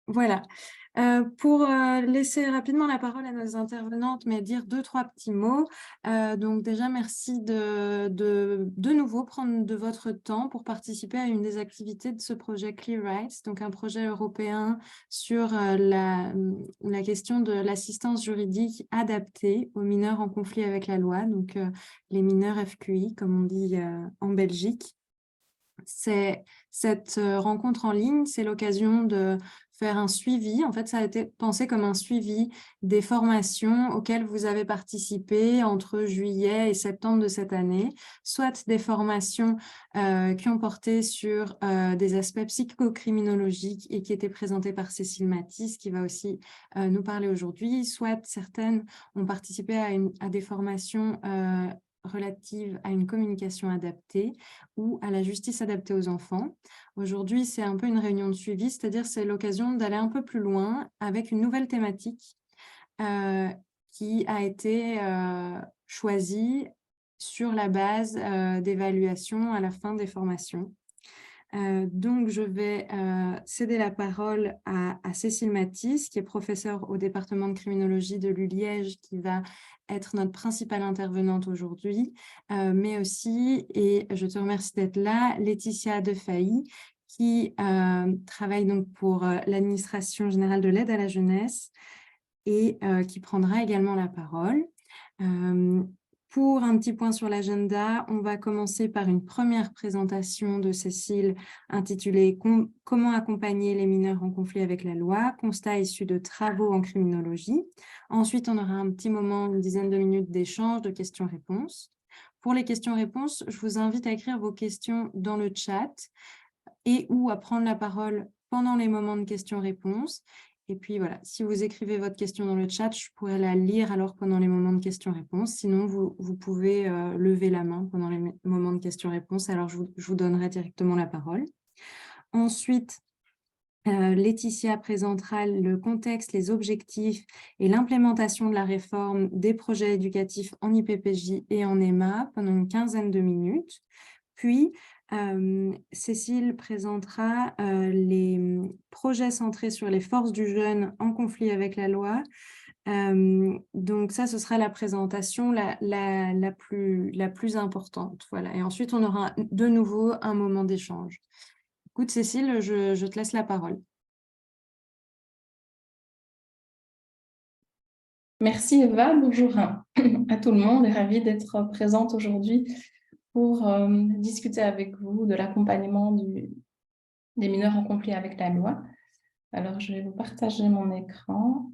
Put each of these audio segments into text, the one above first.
Voilà. Pour, laisser rapidement la parole à nos intervenantes, mais dire deux trois petits mots. Donc déjà merci de nouveau prendre de votre temps pour participer à une des activités de ce projet Clear Rights, donc un projet européen sur, la question de l'assistance juridique adaptée aux mineurs en conflit avec la loi, donc les mineurs FQI comme on dit, en Belgique. C'est cette, rencontre en ligne, c'est l'occasion de faire un suivi. En fait, ça a été pensé comme un suivi des formations auxquelles vous avez participé entre juillet et septembre de cette année, soit des formations, qui ont porté sur, des aspects psychocriminologiques et qui étaient présentées par Cécile Matisse, qui va aussi, nous parler aujourd'hui, soit certaines ont participé à des formations, relatives à une communication adaptée ou à la justice adaptée aux enfants. Aujourd'hui, c'est un peu une réunion de suivi, c'est-à-dire c'est l'occasion d'aller un peu plus loin avec une nouvelle thématique euh, qui a été choisie sur la base d'évaluation à la fin des formations. Donc, je vais céder la parole à Cécile Matisse, qui est professeure au département de criminologie de l'ULiège, qui va être notre principale intervenante aujourd'hui, mais aussi, et je te remercie d'être là, Laetitia Defailly, qui travaille donc pour l'administration générale de l'aide à la jeunesse et qui prendra également la parole. Pour un petit point sur l'agenda, on va commencer par une première présentation de Cécile intitulée « Comment accompagner les mineurs en conflit avec la loi ?» constat issu de travaux en criminologie. Ensuite, on aura un petit moment, une dizaine de minutes d'échange, de questions-réponses. Pour les questions-réponses, je vous invite à écrire vos questions dans le chat et ou à prendre la parole pendant les moments de questions-réponses. Et puis voilà, si vous écrivez votre question dans le chat, je pourrais la lire alors pendant les moments de questions-réponses. Sinon, vous pouvez lever la main pendant les moments de questions-réponses. Alors, je vous donnerai directement la parole. Ensuite, Laetitia présentera le contexte, les objectifs et l'implémentation de la réforme des projets éducatifs en IPPJ et en EMA pendant une quinzaine de minutes. Puis, Cécile présentera les projets centrés sur les forces du jeune en conflit avec la loi. Donc ça, ce sera la présentation la plus importante. Voilà. Et ensuite, on aura de nouveau un moment d'échange. Écoute, Cécile, je te laisse la parole. Merci Eva, bonjour à tout le monde et ravie d'être présente aujourd'hui pour discuter avec vous de l'accompagnement des mineurs en conflit avec la loi. Alors, je vais vous partager mon écran.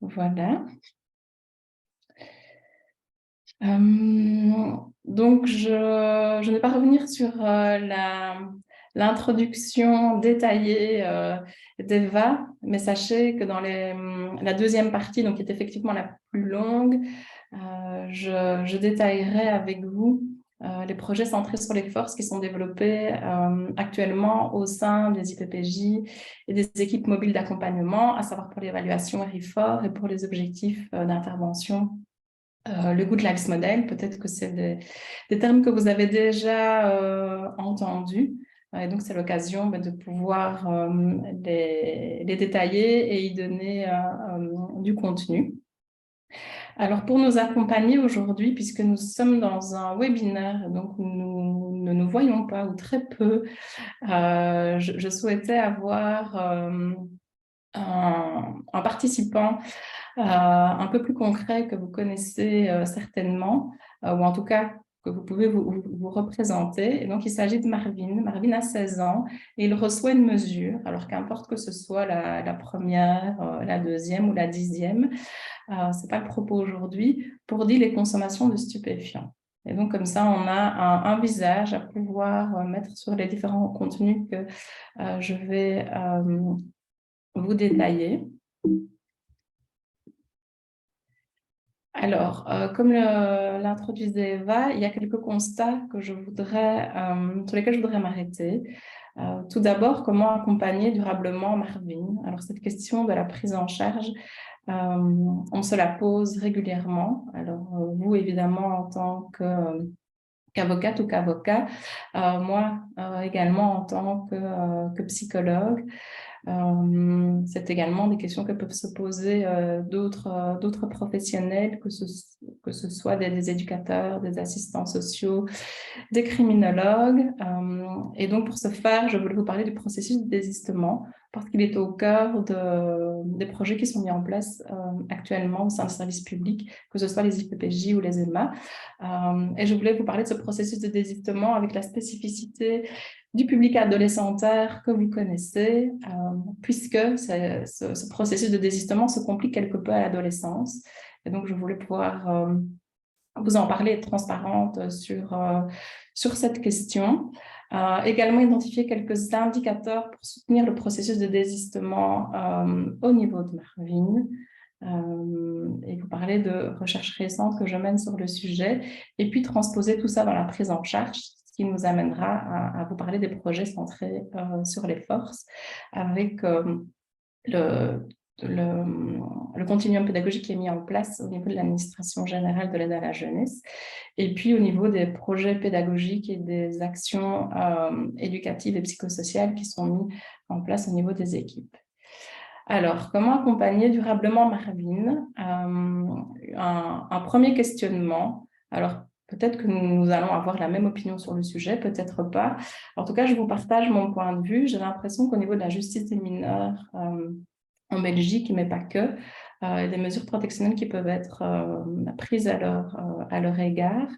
Voilà. Donc, je ne vais pas revenir sur l'introduction détaillée d'Eva, mais sachez que dans la deuxième partie, donc qui est effectivement la plus longue, je détaillerai avec vous les projets centrés sur les forces qui sont développés actuellement au sein des IPPJ et des équipes mobiles d'accompagnement, à savoir pour l'évaluation RIFOR et pour les objectifs d'intervention. Le Good Lives Model, peut-être que c'est des termes que vous avez déjà entendus. Et donc, c'est l'occasion de pouvoir les détailler et y donner du contenu. Alors, pour nous accompagner aujourd'hui, puisque nous sommes dans un webinaire, donc nous ne nous voyons pas ou très peu, je souhaitais avoir un participant un peu plus concret que vous connaissez certainement, ou en tout cas que vous pouvez vous représenter. Et donc, il s'agit de Marvin. Marvin a 16 ans et il reçoit une mesure, alors qu'importe que ce soit la première, la deuxième ou la 10e, ce n'est pas le propos aujourd'hui, pour dire les consommations de stupéfiants. Et donc, comme ça, on a un visage à pouvoir mettre sur les différents contenus que je vais vous détailler. Alors, comme l'introduisait Eva, il y a quelques constats que sur lesquels je voudrais m'arrêter. Tout d'abord, comment accompagner durablement Marvin? Alors, cette question de la prise en charge On se la pose régulièrement. Alors, vous, évidemment, en tant qu'avocate ou qu'avocat, moi également en tant que psychologue. C'est également des questions que peuvent se poser d'autres professionnels, que ce soit des éducateurs, des assistants sociaux, des criminologues. Et donc, pour ce faire, je voulais vous parler du processus de désistement, parce qu'il est au cœur des projets qui sont mis en place actuellement au sein des services publics, que ce soit les IPPJ ou les EMA. Et je voulais vous parler de ce processus de désistement avec la spécificité du public adolescentaire que vous connaissez, puisque ce processus de désistement se complique quelque peu à l'adolescence. Et donc, je voulais pouvoir vous en parler, être transparente sur cette question. Également identifier quelques indicateurs pour soutenir le processus de désistement au niveau de Marvin. Et vous parler de recherches récentes que je mène sur le sujet, et puis transposer tout ça dans la prise en charge, ce qui nous amènera à vous parler des projets centrés sur les forces, avec le continuum pédagogique qui est mis en place au niveau de l'administration générale de l'aide à la jeunesse, et puis au niveau des projets pédagogiques et des actions éducatives et psychosociales qui sont mis en place au niveau des équipes. Alors, comment accompagner durablement Marvin? Un premier questionnement. Alors, peut-être que nous allons avoir la même opinion sur le sujet, peut-être pas. En tout cas, je vous partage mon point de vue. J'ai l'impression qu'au niveau de la justice des mineurs en Belgique, mais pas que, il y a des mesures protectionnelles qui peuvent être prises à leur égard.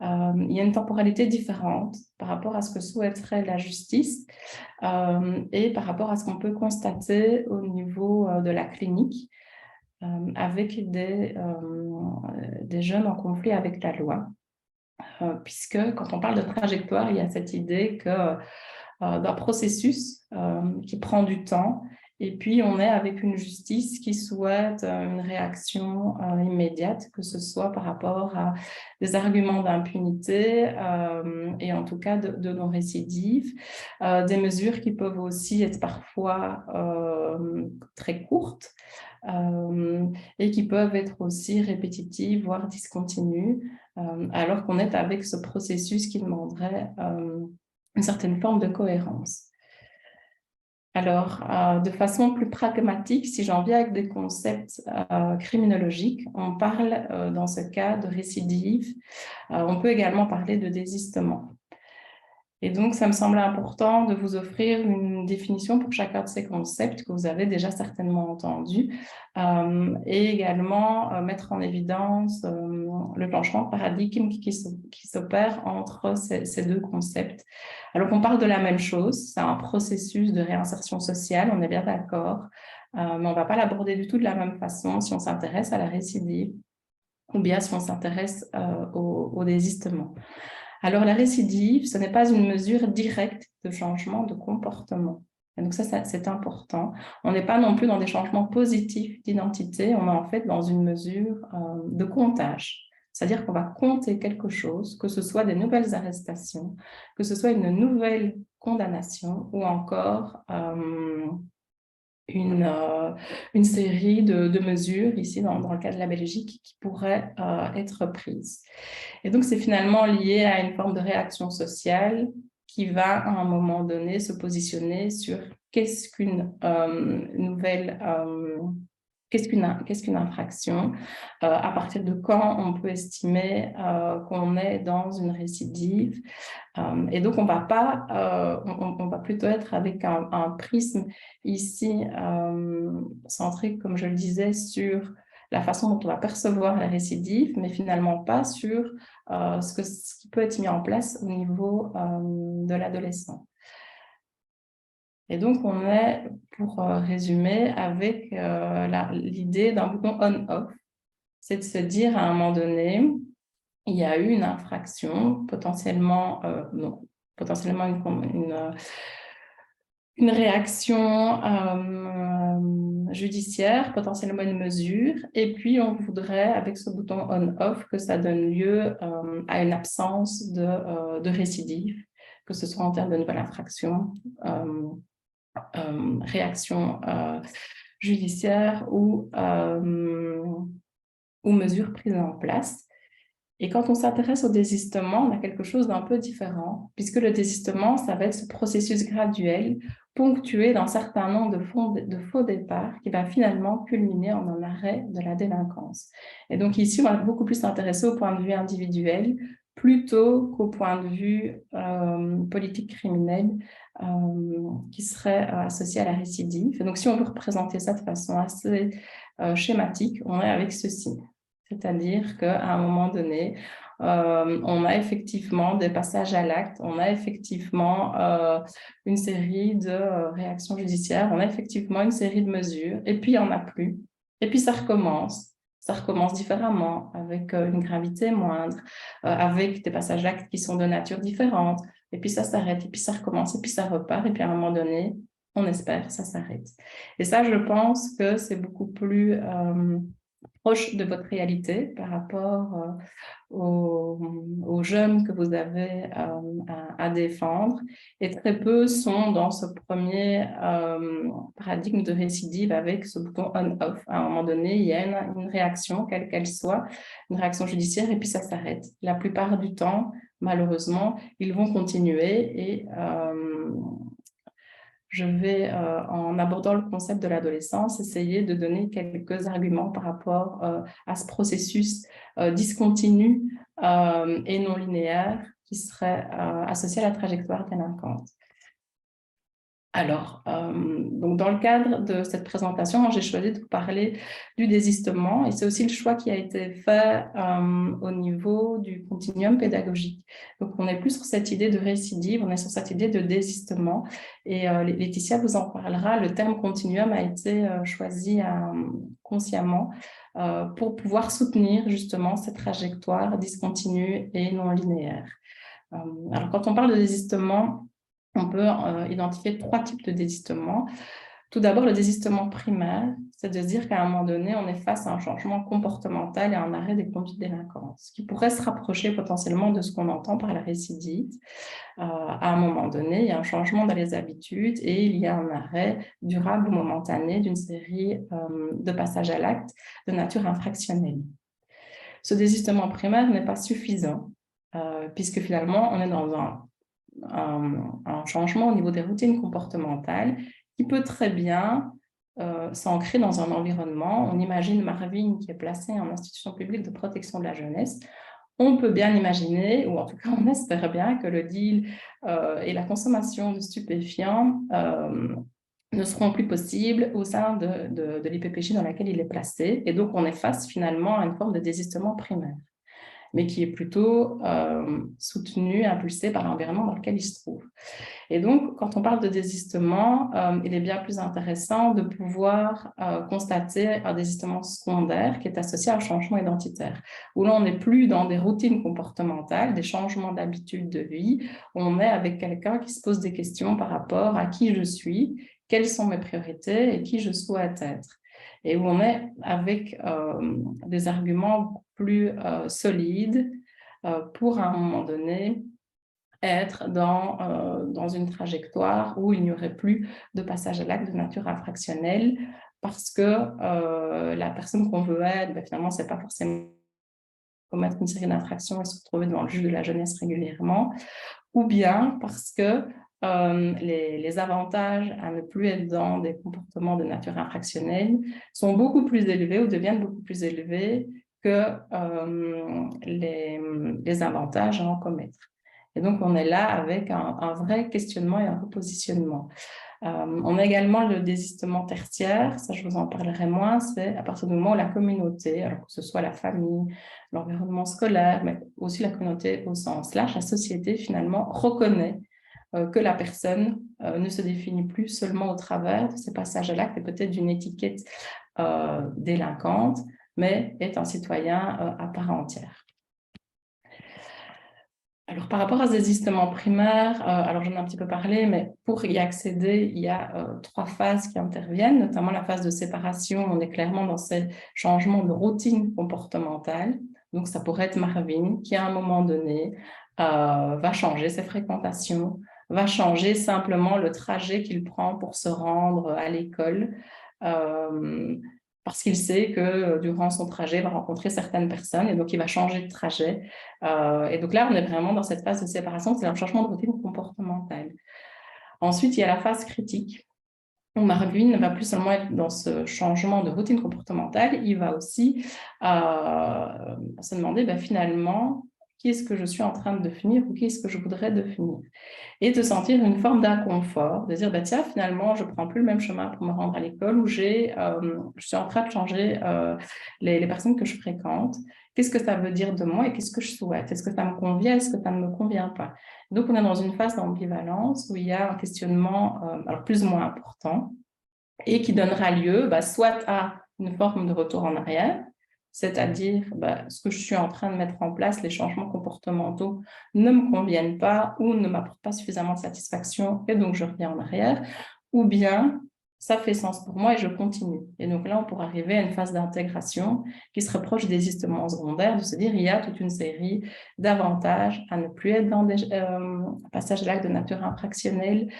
Il y a une temporalité différente par rapport à ce que souhaiterait la justice et par rapport à ce qu'on peut constater au niveau de la clinique avec des jeunes en conflit avec la loi. Puisque quand on parle de trajectoire, il y a cette idée d'un processus qui prend du temps. Et puis, on est avec une justice qui souhaite une réaction immédiate, que ce soit par rapport à des arguments d'impunité et en tout cas de non-récidive, des mesures qui peuvent aussi être parfois très courtes et qui peuvent être aussi répétitives, voire discontinues, alors qu'on est avec ce processus qui demanderait une certaine forme de cohérence. Alors, de façon plus pragmatique, si j'en viens avec des concepts criminologiques, on parle dans ce cas de récidive. On peut également parler de désistement. Et donc, ça me semble important de vous offrir une définition pour chacun de ces concepts que vous avez déjà certainement entendus et également mettre en évidence le changement de paradigme qui s'opère entre ces deux concepts. Alors qu'on parle de la même chose, c'est un processus de réinsertion sociale, on est bien d'accord, mais on ne va pas l'aborder du tout de la même façon si on s'intéresse à la récidive ou bien si on s'intéresse au désistement. Alors, la récidive, ce n'est pas une mesure directe de changement de comportement. Et donc, ça c'est important. On n'est pas non plus dans des changements positifs d'identité, on est en fait dans une mesure de comptage. C'est-à-dire qu'on va compter quelque chose, que ce soit des nouvelles arrestations, que ce soit une nouvelle condamnation ou encore une série de mesures, ici dans le cas de la Belgique, qui pourraient être prises. Et donc, c'est finalement lié à une forme de réaction sociale qui va, à un moment donné, se positionner sur qu'est-ce qu'une nouvelle... Qu'est-ce qu'une infraction? À partir de quand on peut estimer qu'on est dans une récidive? Et donc, on va plutôt être avec un prisme ici centré, comme je le disais, sur la façon dont on va percevoir la récidive, mais finalement pas sur ce qui peut être mis en place au niveau de l'adolescent. Et donc, on est, pour résumer, avec l'idée d'un bouton on-off. C'est de se dire à un moment donné, il y a eu une infraction, potentiellement une réaction judiciaire, potentiellement une mesure, et puis on voudrait, avec ce bouton on-off, que ça donne lieu à une absence de récidive, que ce soit en termes de nouvelle infraction, réaction judiciaires ou mesures prises en place. Et quand on s'intéresse au désistement, on a quelque chose d'un peu différent, puisque le désistement, ça va être ce processus graduel, ponctué d'un certain nombre de faux départs, qui va finalement culminer en un arrêt de la délinquance. Et donc ici, on va beaucoup plus s'intéresser au point de vue individuel, plutôt qu'au point de vue politique criminel, qui serait associé à la récidive. Et donc si on veut représenter ça de façon assez schématique, on est avec ceci. C'est-à-dire qu'à un moment donné, on a effectivement des passages à l'acte, on a effectivement une série de réactions judiciaires, on a effectivement une série de mesures, et puis il n'y en a plus. Et puis ça recommence. Ça recommence différemment, avec une gravité moindre, avec des passages à l'acte qui sont de nature différente. Et puis ça s'arrête, et puis ça recommence, et puis ça repart, et puis à un moment donné, on espère, ça s'arrête. Et ça, je pense que c'est beaucoup plus proche de votre réalité par rapport aux jeunes que vous avez à défendre, et très peu sont dans ce premier paradigme de récidive avec ce bouton on-off. À un moment donné, il y a une réaction, quelle qu'elle soit, une réaction judiciaire, et puis ça s'arrête. La plupart du temps, malheureusement, ils vont continuer, et je vais, en abordant le concept de l'adolescence, essayer de donner quelques arguments par rapport à ce processus discontinu et non linéaire qui serait associé à la trajectoire délinquante. Alors, donc dans le cadre de cette présentation, moi j'ai choisi de vous parler du désistement, et c'est aussi le choix qui a été fait au niveau du continuum pédagogique. Donc on est plus sur cette idée de récidive, on est sur cette idée de désistement, et Laetitia vous en parlera. Le terme continuum a été choisi consciemment pour pouvoir soutenir justement cette trajectoire discontinue et non linéaire. Alors quand on parle de désistement, on peut identifier 3 types de désistement. Tout d'abord, le désistement primaire, c'est de se dire qu'à un moment donné, on est face à un changement comportemental et à un arrêt des conduites délinquantes, ce qui pourrait se rapprocher potentiellement de ce qu'on entend par la récidive. À un moment donné, il y a un changement dans les habitudes et il y a un arrêt durable ou momentané d'une série de passages à l'acte de nature infractionnelle. Ce désistement primaire n'est pas suffisant, puisque finalement, on est dans un changement au niveau des routines comportementales qui peut très bien s'ancrer dans un environnement. On imagine Marvin qui est placé en institution publique de protection de la jeunesse. On peut bien imaginer, ou en tout cas on espère bien, que le deal et la consommation de stupéfiants ne seront plus possibles au sein de l'IPPJ dans laquelle il est placé. Et donc on est face finalement à une forme de désistement primaire, mais qui est plutôt soutenu, impulsé par l'environnement dans lequel il se trouve. Et donc, quand on parle de désistement, il est bien plus intéressant de pouvoir constater un désistement secondaire qui est associé à un changement identitaire, où là, on n'est plus dans des routines comportementales, des changements d'habitude de vie, on est avec quelqu'un qui se pose des questions par rapport à qui je suis, quelles sont mes priorités et qui je souhaite être. Et où on est avec des arguments plus solides pour, à un moment donné, être dans une trajectoire où il n'y aurait plus de passage à l'acte de nature infractionnelle, parce que la personne qu'on veut être, finalement, ce n'est pas forcément commettre une série d'infractions et se retrouver devant le juge de la jeunesse régulièrement, ou bien parce que les avantages à ne plus être dans des comportements de nature infractionnelle sont beaucoup plus élevés ou deviennent beaucoup plus élevés que les avantages à en commettre. Et donc, on est là avec un vrai questionnement et un repositionnement. On a également le désistement tertiaire, ça je vous en parlerai moins, c'est à partir du moment où la communauté, alors que ce soit la famille, l'environnement scolaire, mais aussi la communauté au sens large, la société finalement reconnaît que la personne ne se définit plus seulement au travers de ses passages à l'acte et peut-être d'une étiquette délinquante, mais est un citoyen à part entière. Alors, par rapport à ce désistement primaire, alors j'en ai un petit peu parlé, mais pour y accéder, il y a 3 phases qui interviennent, notamment la phase de séparation. On est clairement dans ces changements de routine comportementale. Donc, ça pourrait être Marvin qui, à un moment donné, va changer ses fréquentations, va changer simplement le trajet qu'il prend pour se rendre à l'école, parce qu'il sait que durant son trajet, il va rencontrer certaines personnes et donc il va changer de trajet. Et donc là, on est vraiment dans cette phase de séparation, c'est un changement de routine comportementale. Ensuite, il y a la phase critique. Marvin ne va plus seulement être dans ce changement de routine comportementale, il va aussi se demander finalement qui est-ce que je suis en train de devenir ou qui est-ce que je voudrais devenir. Et de sentir une forme d'inconfort, de dire tiens, finalement, je ne prends plus le même chemin pour me rendre à l'école où je suis en train de changer les personnes que je fréquente. Qu'est-ce que ça veut dire de moi et qu'est-ce que je souhaite? Est-ce que ça me convient? Est-ce que ça ne me convient pas? Donc, on est dans une phase d'ambivalence où il y a un questionnement alors plus ou moins important et qui donnera lieu soit à une forme de retour en arrière, c'est-à-dire ce que je suis en train de mettre en place, les changements comportementaux ne me conviennent pas ou ne m'apportent pas suffisamment de satisfaction et donc je reviens en arrière, ou bien ça fait sens pour moi et je continue. Et donc là, on pourrait arriver à une phase d'intégration qui se rapproche des désistements secondaires, de se dire il y a toute une série d'avantages à ne plus être dans des passages d'actes de nature infractionnelle,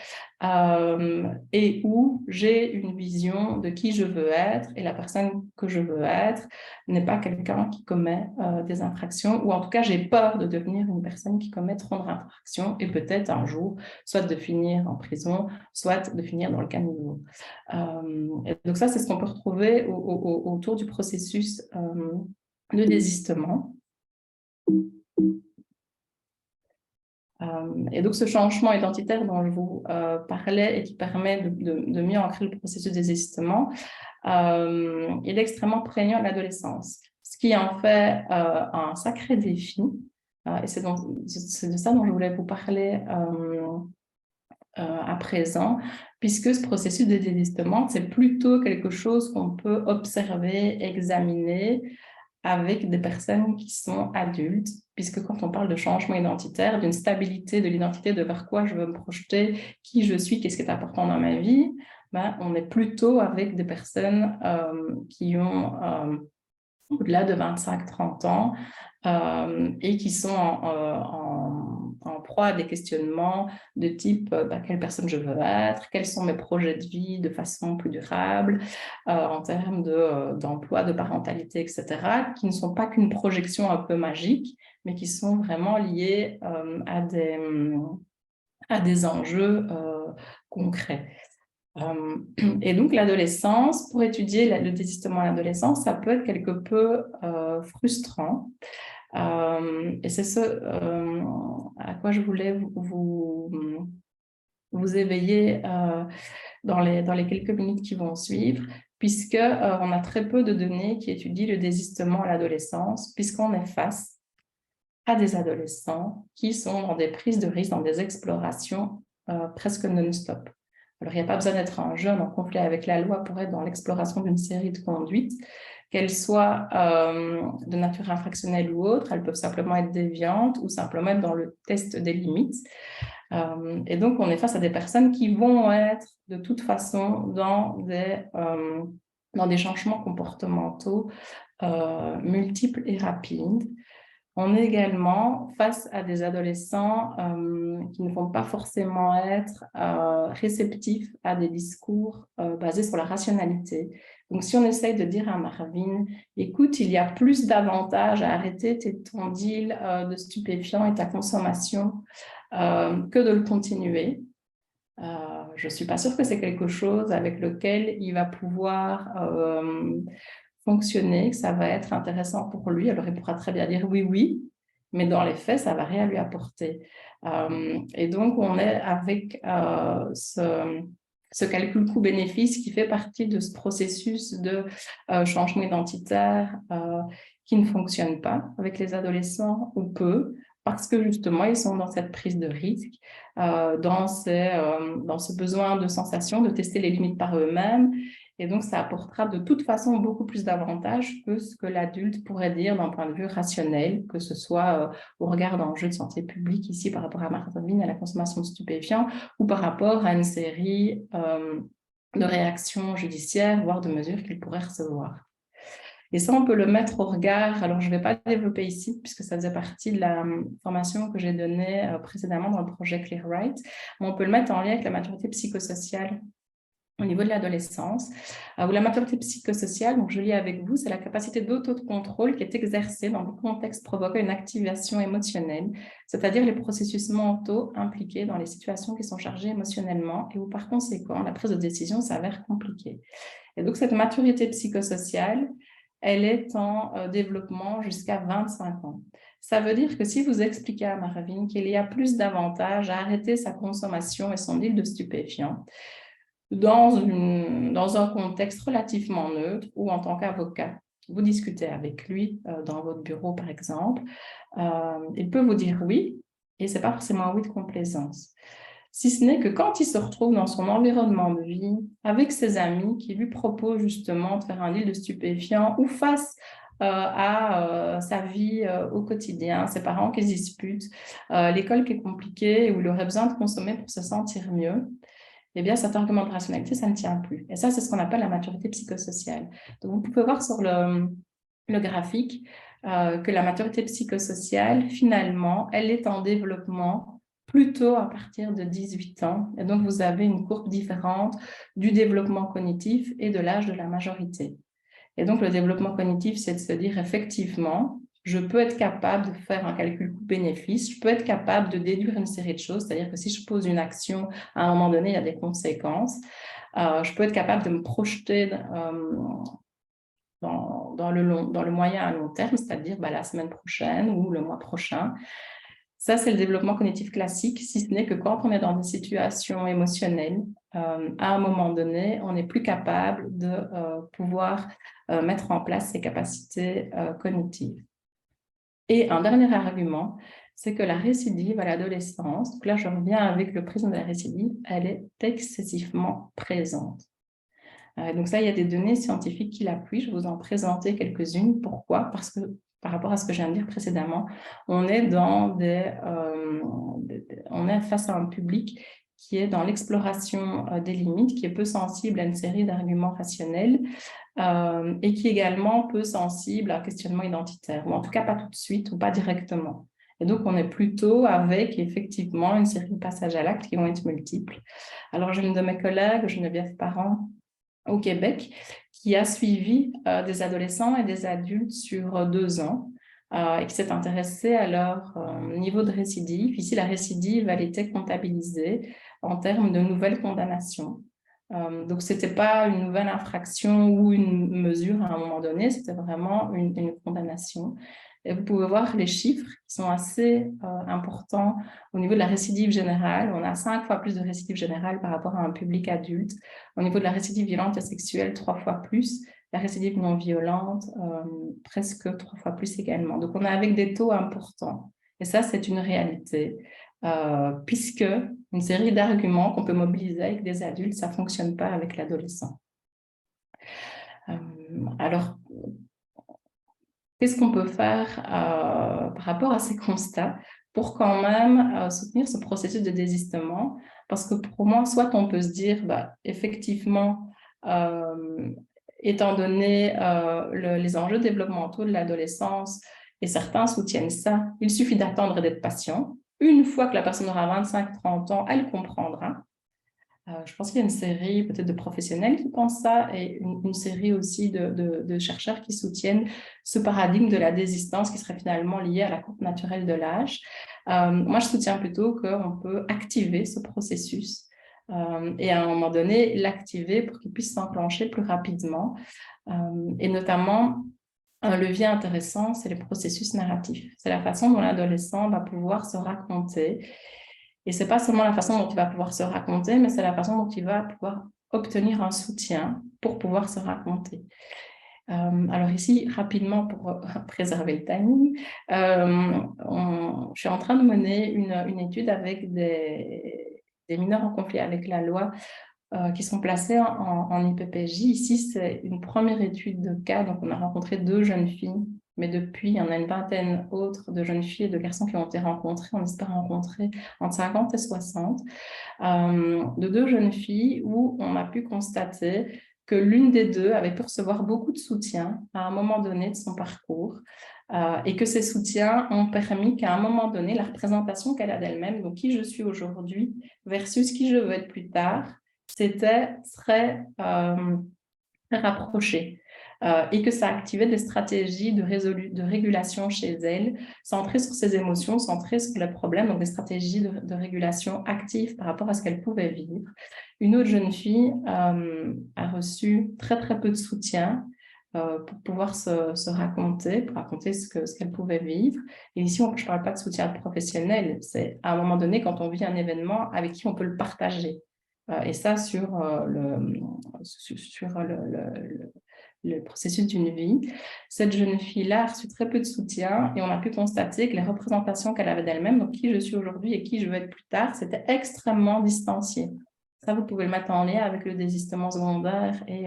et où j'ai une vision de qui je veux être et la personne que je veux être n'est pas quelqu'un qui commet des infractions, ou en tout cas j'ai peur de devenir une personne qui commet trop d'infractions et peut-être un jour soit de finir en prison, soit de finir dans le caniveau. Et donc ça, c'est ce qu'on peut retrouver autour du processus de désistement. Et donc, ce changement identitaire dont je vous parlais et qui permet de mieux ancrer le processus de désistement, il est extrêmement prégnant à l'adolescence, ce qui en fait un sacré défi. Et c'est de ça dont je voulais vous parler à présent, puisque ce processus de désistement, c'est plutôt quelque chose qu'on peut observer, examiner, avec des personnes qui sont adultes, puisque quand on parle de changement identitaire, d'une stabilité de l'identité, de vers quoi je veux me projeter, qui je suis, qu'est-ce qui est important dans ma vie, on est plutôt avec des personnes qui ont au-delà de 25-30 ans et qui sont en proie à des questionnements de type quelle personne je veux être, quels sont mes projets de vie de façon plus durable, en termes d'emploi, de parentalité, etc., qui ne sont pas qu'une projection un peu magique, mais qui sont vraiment liés à des enjeux concrets. Et donc, l'adolescence, pour étudier le désistement à l'adolescence, ça peut être quelque peu frustrant. Et c'est ce à quoi je voulais vous éveiller dans les quelques minutes qui vont suivre, puisque on a très peu de données qui étudient le désistement à l'adolescence, puisqu'on est face à des adolescents qui sont dans des prises de risque, dans des explorations presque non-stop. Alors, il n'y a pas besoin d'être un jeune en conflit avec la loi pour être dans l'exploration d'une série de conduites, qu'elles soient de nature infractionnelle ou autre. Elles peuvent simplement être déviantes ou simplement être dans le test des limites. Et donc, on est face à des personnes qui vont être de toute façon dans des changements comportementaux multiples et rapides. On est également face à des adolescents qui ne vont pas forcément être réceptifs à des discours basés sur la rationalité. Donc, si on essaye de dire à Marvin, écoute, il y a plus d'avantages à arrêter ton deal de stupéfiants et ta consommation que de le continuer, je ne suis pas sûre que c'est quelque chose avec lequel il va pouvoir fonctionner, que ça va être intéressant pour lui. Alors, il pourra très bien dire oui, mais dans les faits, ça ne va rien lui apporter. Et donc, on est avec ce calcul coût-bénéfice qui fait partie de ce processus de changement identitaire qui ne fonctionne pas avec les adolescents ou peu, parce que justement, ils sont dans cette prise de risque, dans ce besoin de sensation, de tester les limites par eux-mêmes. Et donc, ça apportera de toute façon beaucoup plus d'avantages que ce que l'adulte pourrait dire d'un point de vue rationnel, que ce soit au regard d'enjeux de santé publique, ici par rapport à Marvin, à la consommation de stupéfiants, ou par rapport à une série de réactions judiciaires, voire de mesures qu'il pourrait recevoir. Et ça, on peut le mettre au regard. Alors, je ne vais pas développer ici, puisque ça faisait partie de la formation que j'ai donnée précédemment dans le projet Clear Right, mais on peut le mettre en lien avec la maturité psychosociale au niveau de l'adolescence, ou la maturité psychosociale, donc je lis avec vous, c'est la capacité d'autocontrôle qui est exercée dans des contextes provoquant une activation émotionnelle, c'est-à-dire les processus mentaux impliqués dans les situations qui sont chargées émotionnellement et où par conséquent la prise de décision s'avère compliquée. Et donc cette maturité psychosociale, elle est en développement jusqu'à 25 ans. Ça veut dire que si vous expliquez à Marvin qu'il y a plus d'avantages à arrêter sa consommation et son deal de stupéfiants, dans un contexte relativement neutre ou en tant qu'avocat. Vous discutez avec lui dans votre bureau, par exemple. Il peut vous dire oui, et ce n'est pas forcément un oui de complaisance. Si ce n'est que quand il se retrouve dans son environnement de vie, avec ses amis qui lui proposent justement de faire un deal de stupéfiants ou face à sa vie au quotidien, ses parents qui se disputent, l'école qui est compliquée, où il aurait besoin de consommer pour se sentir mieux, eh bien, cet argument de rationalité, ça ne tient plus. Et ça, c'est ce qu'on appelle la maturité psychosociale. Donc, vous pouvez voir sur le graphique que la maturité psychosociale, finalement, elle est en développement plutôt à partir de 18 ans. Et donc, vous avez une courbe différente du développement cognitif et de l'âge de la majorité. Et donc, le développement cognitif, c'est de se dire effectivement, je peux être capable de faire un calcul coût-bénéfice, je peux être capable de déduire une série de choses, c'est-à-dire que si je pose une action, à un moment donné, il y a des conséquences. Je peux être capable de me projeter dans le moyen à long terme, c'est-à-dire la semaine prochaine ou le mois prochain. Ça, c'est le développement cognitif classique, si ce n'est que quand on est dans des situations émotionnelles, à un moment donné, on n'est plus capable de pouvoir mettre en place ces capacités cognitives. Et un dernier argument, c'est que la récidive à l'adolescence, donc là je reviens avec le prisme de la récidive, elle est excessivement présente. Donc ça, il y a des données scientifiques qui l'appuient, je vais vous en présenter quelques-unes. Pourquoi? Parce que par rapport à ce que je viens de dire précédemment, on est face à un public qui est dans l'exploration des limites, qui est peu sensible à une série d'arguments rationnels et qui est également peu sensible à un questionnement identitaire, ou en tout cas pas tout de suite ou pas directement. Et donc, on est plutôt avec effectivement une série de passages à l'acte qui vont être multiples. Alors, j'ai une de mes collègues, Geneviève Parent, au Québec, qui a suivi des adolescents et des adultes sur 2 ans et qui s'est intéressée à leur niveau de récidive. Ici, la récidive, elle était comptabilisée en termes de nouvelles condamnations. Donc, ce n'était pas une nouvelle infraction ou une mesure à un moment donné, c'était vraiment une condamnation. Et vous pouvez voir les chiffres qui sont assez importants au niveau de la récidive générale. On a 5 fois plus de récidive générale par rapport à un public adulte. Au niveau de la récidive violente et sexuelle, 3 fois plus. La récidive non violente, presque 3 fois plus également. Donc, on est avec des taux importants. Et ça, c'est une réalité. Puisque une série d'arguments qu'on peut mobiliser avec des adultes, ça ne fonctionne pas avec l'adolescent. Alors, qu'est-ce qu'on peut faire par rapport à ces constats pour quand même soutenir ce processus de désistement? Parce que pour moi, soit on peut se dire, effectivement, étant donné les enjeux développementaux de l'adolescence, et certains soutiennent ça, il suffit d'attendre et d'être patient. Une fois que la personne aura 25-30 ans, elle comprendra. Je pense qu'il y a une série peut-être de professionnels qui pensent ça et une série aussi de chercheurs qui soutiennent ce paradigme de la désistance qui serait finalement lié à la courbe naturelle de l'âge. Moi, je soutiens plutôt qu'on peut activer ce processus et à un moment donné, l'activer pour qu'il puisse s'enclencher plus rapidement. Et notamment, un levier intéressant, c'est les processus narratifs. C'est la façon dont l'adolescent va pouvoir se raconter. Et ce n'est pas seulement la façon dont il va pouvoir se raconter, mais c'est la façon dont il va pouvoir obtenir un soutien pour pouvoir se raconter. Alors ici, rapidement, pour préserver le timing, je suis en train de mener une étude avec des mineurs en conflit avec la loi qui sont placés en IPPJ. Ici, c'est une première étude de cas. Donc, on a rencontré 2 jeunes filles, mais depuis, il y en a une vingtaine autres de jeunes filles et de garçons qui ont été rencontrés. On espère rencontrer entre 50 et 60, de 2 jeunes filles où on a pu constater que l'une des 2 avait pu recevoir beaucoup de soutien à un moment donné de son parcours et que ces soutiens ont permis qu'à un moment donné, la représentation qu'elle a d'elle-même, donc qui je suis aujourd'hui versus qui je veux être plus tard, c'était très rapproché et que ça activait des stratégies de régulation chez elle, centrées sur ses émotions, centrées sur les problèmes, donc des stratégies de régulation actives par rapport à ce qu'elle pouvait vivre. Une autre jeune fille a reçu très, très peu de soutien pour pouvoir se raconter, pour raconter ce qu'elle pouvait vivre. Et ici, je ne parle pas de soutien professionnel, c'est à un moment donné, quand on vit un événement, avec qui on peut le partager. Et ça, sur le processus d'une vie. Cette jeune fille-là a reçu très peu de soutien et on a pu constater que les représentations qu'elle avait d'elle-même, donc qui je suis aujourd'hui et qui je veux être plus tard, c'était extrêmement distancié. Ça, vous pouvez le mettre en lien avec le désistement secondaire et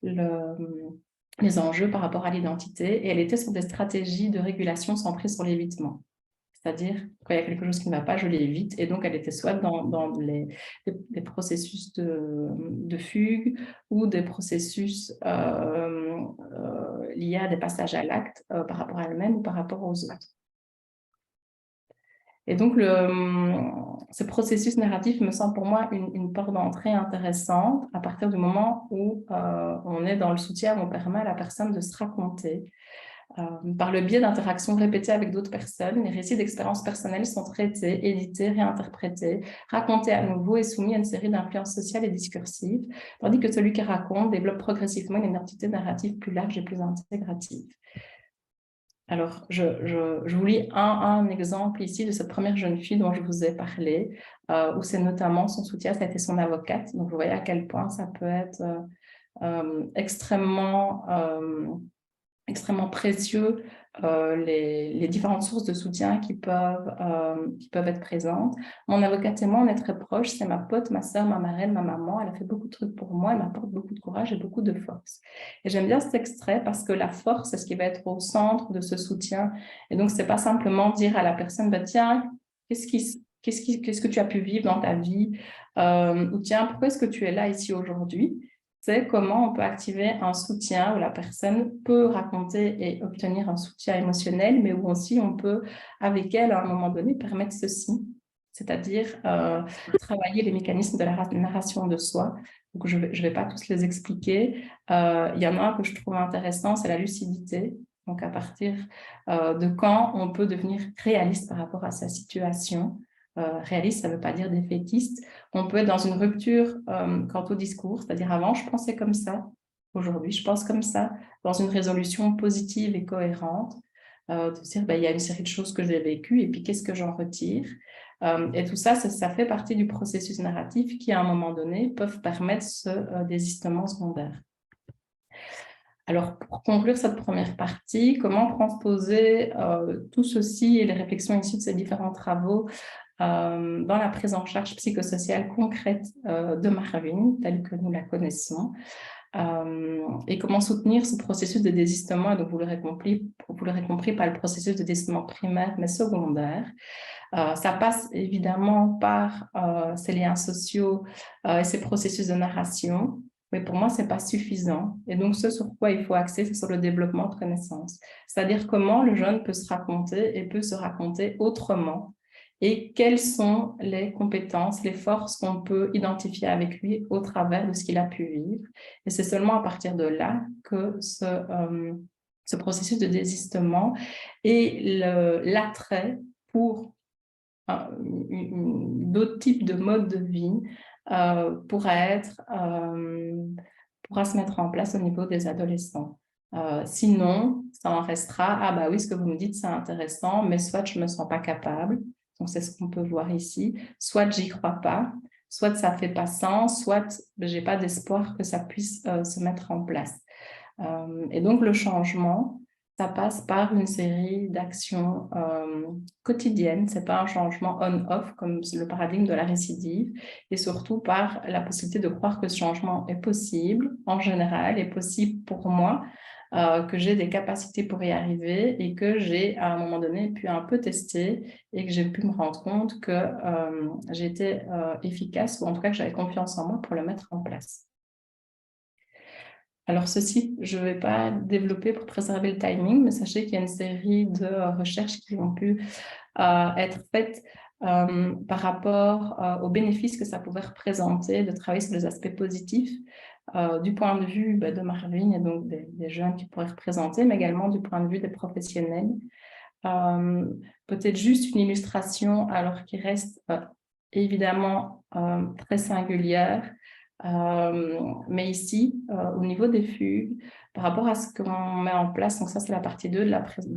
les enjeux par rapport à l'identité. Et elle était sur des stratégies de régulation centrées sur l'évitement. C'est-à-dire, quand il y a quelque chose qui ne va pas, je l'évite. Et donc, elle était soit dans les processus de fugue ou des processus liés à des passages à l'acte par rapport à elle-même ou par rapport aux autres. Et donc, ce processus narratif me semble pour moi une porte d'entrée intéressante à partir du moment où on est dans le soutien, on permet à la personne de se raconter. Par le biais d'interactions répétées avec d'autres personnes, les récits d'expériences personnelles sont traités, édités, réinterprétés, racontés à nouveau et soumis à une série d'influences sociales et discursives, tandis que celui qui raconte développe progressivement une identité narrative plus large et plus intégrative. Alors, je vous lis un exemple ici de cette première jeune fille dont je vous ai parlé, où c'est notamment son soutien, ça a été son avocate. Donc, vous voyez à quel point ça peut être extrêmement précieux, les différentes sources de soutien qui peuvent être présentes. Mon avocate et moi, on est très proches. C'est ma pote, ma soeur, ma marraine, ma maman. Elle a fait beaucoup de trucs pour moi. Elle m'apporte beaucoup de courage et beaucoup de force. Et j'aime bien cet extrait parce que la force, c'est ce qui va être au centre de ce soutien. Et donc, c'est pas simplement dire à la personne, bah, tiens, qu'est-ce que tu as pu vivre dans ta vie? Ou tiens, pourquoi est-ce que tu es là ici aujourd'hui? C'est comment on peut activer un soutien où la personne peut raconter et obtenir un soutien émotionnel, mais où aussi on peut, avec elle, à un moment donné, permettre ceci, c'est-à-dire travailler les mécanismes de la narration de soi. Donc, je vais pas tous les expliquer. Il y en a un que je trouve intéressant, c'est la lucidité. Donc, à partir de quand on peut devenir réaliste par rapport à sa situation. Réaliste, ça ne veut pas dire défaitiste. On peut être dans une rupture quant au discours, c'est-à-dire avant, je pensais comme ça, aujourd'hui, je pense comme ça, dans une résolution positive et cohérente, de dire, il y a une série de choses que j'ai vécues et puis qu'est-ce que j'en retire. Et tout ça, ça fait partie du processus narratif qui, à un moment donné, peuvent permettre ce désistement secondaire. Alors, pour conclure cette première partie, comment transposer tout ceci et les réflexions issues de ces différents travaux dans la prise en charge psychosociale concrète de Marvin, telle que nous la connaissons, et comment soutenir ce processus de désistement, et donc vous l'aurez compris, pas le processus de désistement primaire, mais secondaire. Ça passe évidemment par ces liens sociaux et ces processus de narration, mais pour moi, ce n'est pas suffisant. Et donc, ce sur quoi il faut axer, c'est sur le développement de connaissances. C'est-à-dire comment le jeune peut se raconter et peut se raconter autrement, et quelles sont les compétences, les forces qu'on peut identifier avec lui au travers de ce qu'il a pu vivre. Et c'est seulement à partir de là que ce processus de désistement et l'attrait pour d'autres types de modes de vie pourra se mettre en place au niveau des adolescents. Sinon, ça en restera, ah bah oui, ce que vous me dites, c'est intéressant, mais soit je ne me sens pas capable, donc c'est ce qu'on peut voir ici, soit j'y crois pas, soit ça ne fait pas sens, soit je n'ai pas d'espoir que ça puisse se mettre en place. Et donc le changement, ça passe par une série d'actions quotidiennes. Ce n'est pas un changement on-off comme le paradigme de la récidive, et surtout par la possibilité de croire que ce changement est possible, en général, est possible pour moi, que j'ai des capacités pour y arriver et que j'ai, à un moment donné, pu un peu tester et que j'ai pu me rendre compte que j'étais efficace, ou en tout cas que j'avais confiance en moi pour le mettre en place. Alors ceci, je ne vais pas développer pour préserver le timing, mais sachez qu'il y a une série de recherches qui ont pu être faites par rapport aux bénéfices que ça pouvait représenter de travailler sur les aspects positifs du point de vue de Marvin et donc des jeunes qui pourraient représenter, mais également du point de vue des professionnels. Peut-être juste une illustration, alors qui reste évidemment très singulière, mais ici, au niveau des fugues, par rapport à ce qu'on met en place, donc ça c'est la partie 2 de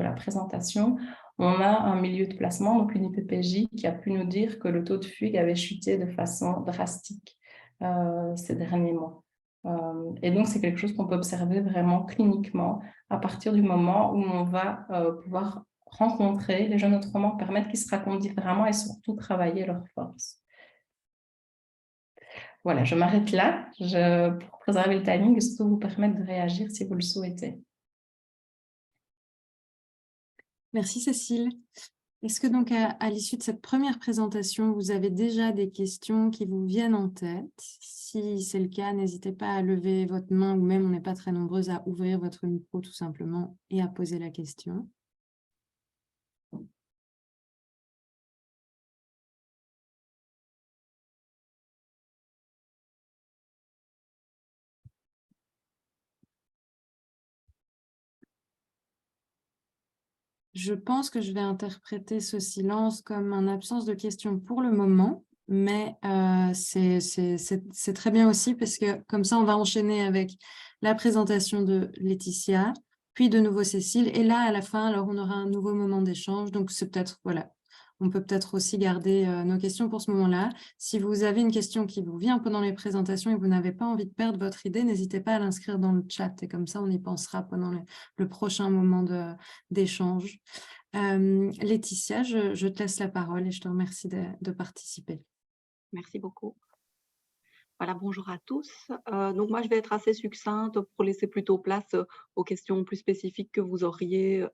la présentation, on a un milieu de placement, donc une IPPJ, qui a pu nous dire que le taux de fugue avait chuté de façon drastique ces derniers mois. Et donc c'est quelque chose qu'on peut observer vraiment cliniquement à partir du moment où on va pouvoir rencontrer les jeunes autrement, permettre qu'ils se racontent différemment et surtout travailler leurs forces. Voilà, je m'arrête là pour préserver le timing et surtout vous permettre de réagir si vous le souhaitez. Merci Cécile. Est-ce que donc à l'issue de cette première présentation, vous avez déjà des questions qui vous viennent en tête? Si c'est le cas, n'hésitez pas à lever votre main ou même on n'est pas très nombreuses à ouvrir votre micro tout simplement et à poser la question. Je pense que je vais interpréter ce silence comme une absence de questions pour le moment, mais c'est très bien aussi parce que comme ça, on va enchaîner avec la présentation de Laetitia, puis de nouveau Cécile, et là, à la fin, alors on aura un nouveau moment d'échange, donc c'est peut-être, voilà, on peut peut-être aussi garder nos questions pour ce moment-là. Si vous avez une question qui vous vient pendant les présentations et que vous n'avez pas envie de perdre votre idée, n'hésitez pas à l'inscrire dans le chat, et comme ça, on y pensera pendant le prochain moment d'échange. Laetitia, je te laisse la parole et je te remercie de participer. Merci beaucoup. Voilà, bonjour à tous. Donc moi, je vais être assez succincte pour laisser plutôt place aux questions plus spécifiques que vous auriez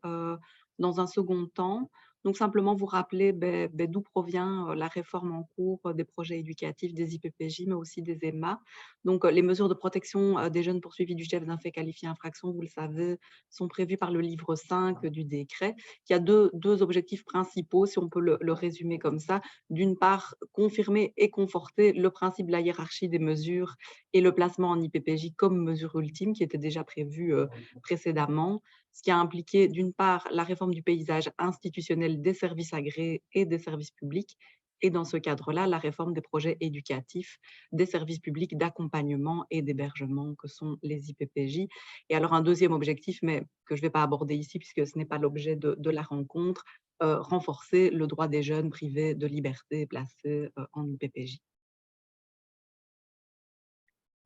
dans un second temps. Donc simplement vous rappeler d'où provient la réforme en cours des projets éducatifs des IPPJ, mais aussi des EMA. Donc les mesures de protection des jeunes poursuivis du chef d'un fait qualifié infraction, vous le savez, sont prévues par le livre 5 du décret, qui a deux objectifs principaux, si on peut le résumer comme ça. D'une part, confirmer et conforter le principe de la hiérarchie des mesures et le placement en IPPJ comme mesure ultime, qui était déjà prévu précédemment, ce qui a impliqué d'une part la réforme du paysage institutionnel des services agréés et des services publics, et dans ce cadre-là, la réforme des projets éducatifs, des services publics d'accompagnement et d'hébergement que sont les IPPJ. Et alors un deuxième objectif, mais que je ne vais pas aborder ici puisque ce n'est pas l'objet de la rencontre, renforcer le droit des jeunes privés de liberté placés en IPPJ.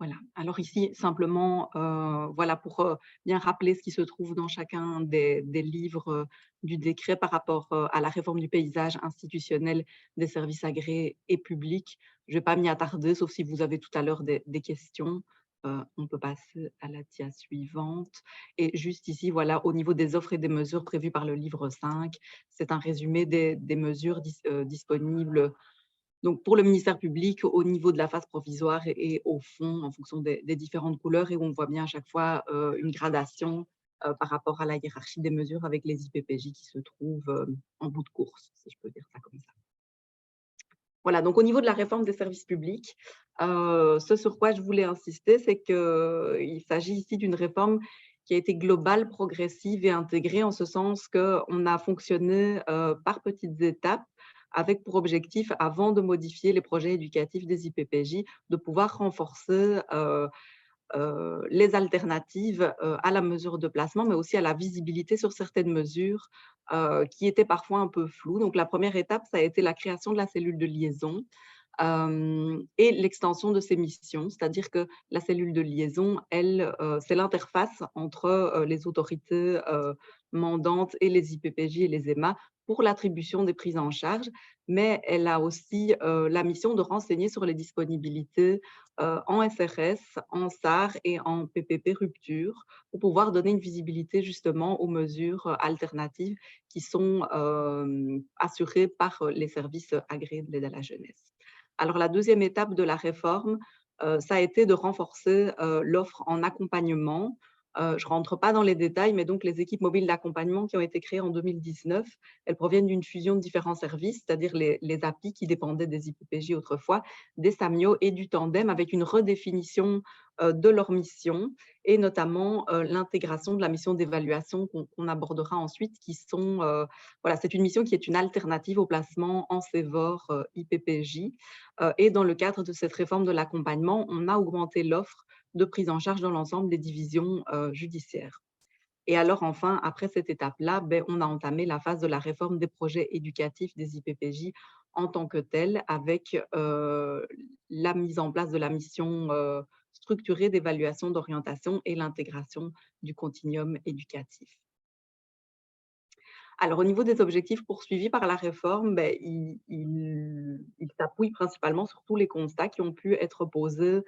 Voilà. Alors ici, simplement, voilà, pour bien rappeler ce qui se trouve dans chacun des livres du décret par rapport à la réforme du paysage institutionnel des services agréés et publics. Je ne vais pas m'y attarder, sauf si vous avez tout à l'heure des questions. On peut passer à la dia suivante. Et juste ici, voilà, au niveau des offres et des mesures prévues par le livre 5, c'est un résumé des mesures disponibles donc pour le ministère public au niveau de la phase provisoire et au fond en fonction des différentes couleurs, et où on voit bien à chaque fois une gradation par rapport à la hiérarchie des mesures avec les IPPJ qui se trouvent en bout de course, si je peux dire ça comme ça. Voilà, donc au niveau de la réforme des services publics, ce sur quoi je voulais insister, c'est qu'il s'agit ici d'une réforme qui a été globale, progressive et intégrée, en ce sens qu'on a fonctionné par petites étapes, avec pour objectif, avant de modifier les projets éducatifs des IPPJ, de pouvoir renforcer les alternatives à la mesure de placement, mais aussi à la visibilité sur certaines mesures qui étaient parfois un peu floues. Donc la première étape, ça a été la création de la cellule de liaison et l'extension de ses missions, c'est-à-dire que la cellule de liaison, elle, c'est l'interface entre les autorités mandantes et les IPPJ et les EMA pour l'attribution des prises en charge, mais elle a aussi la mission de renseigner sur les disponibilités en SRS, en SAR et en PPP rupture pour pouvoir donner une visibilité justement aux mesures alternatives qui sont assurées par les services agréés de l'aide à la jeunesse. Alors la deuxième étape de la réforme, ça a été de renforcer l'offre en accompagnement Je ne rentre pas dans les détails, mais donc les équipes mobiles d'accompagnement qui ont été créées en 2019, elles proviennent d'une fusion de différents services, c'est-à-dire les API qui dépendaient des IPPJ autrefois, des SAMIO et du Tandem, avec une redéfinition de leur mission et notamment l'intégration de la mission d'évaluation qu'on abordera ensuite, qui sont, voilà, c'est une mission qui est une alternative au placement en CEVOR IPPJ. Et dans le cadre de cette réforme de l'accompagnement, on a augmenté l'offre de prise en charge dans l'ensemble des divisions judiciaires. Et alors enfin, après cette étape-là, on a entamé la phase de la réforme des projets éducatifs des IPPJ en tant que telle, avec la mise en place de la mission structurée d'évaluation d'orientation et l'intégration du continuum éducatif. Alors, au niveau des objectifs poursuivis par la réforme, il s'appuie principalement sur tous les constats qui ont pu être posés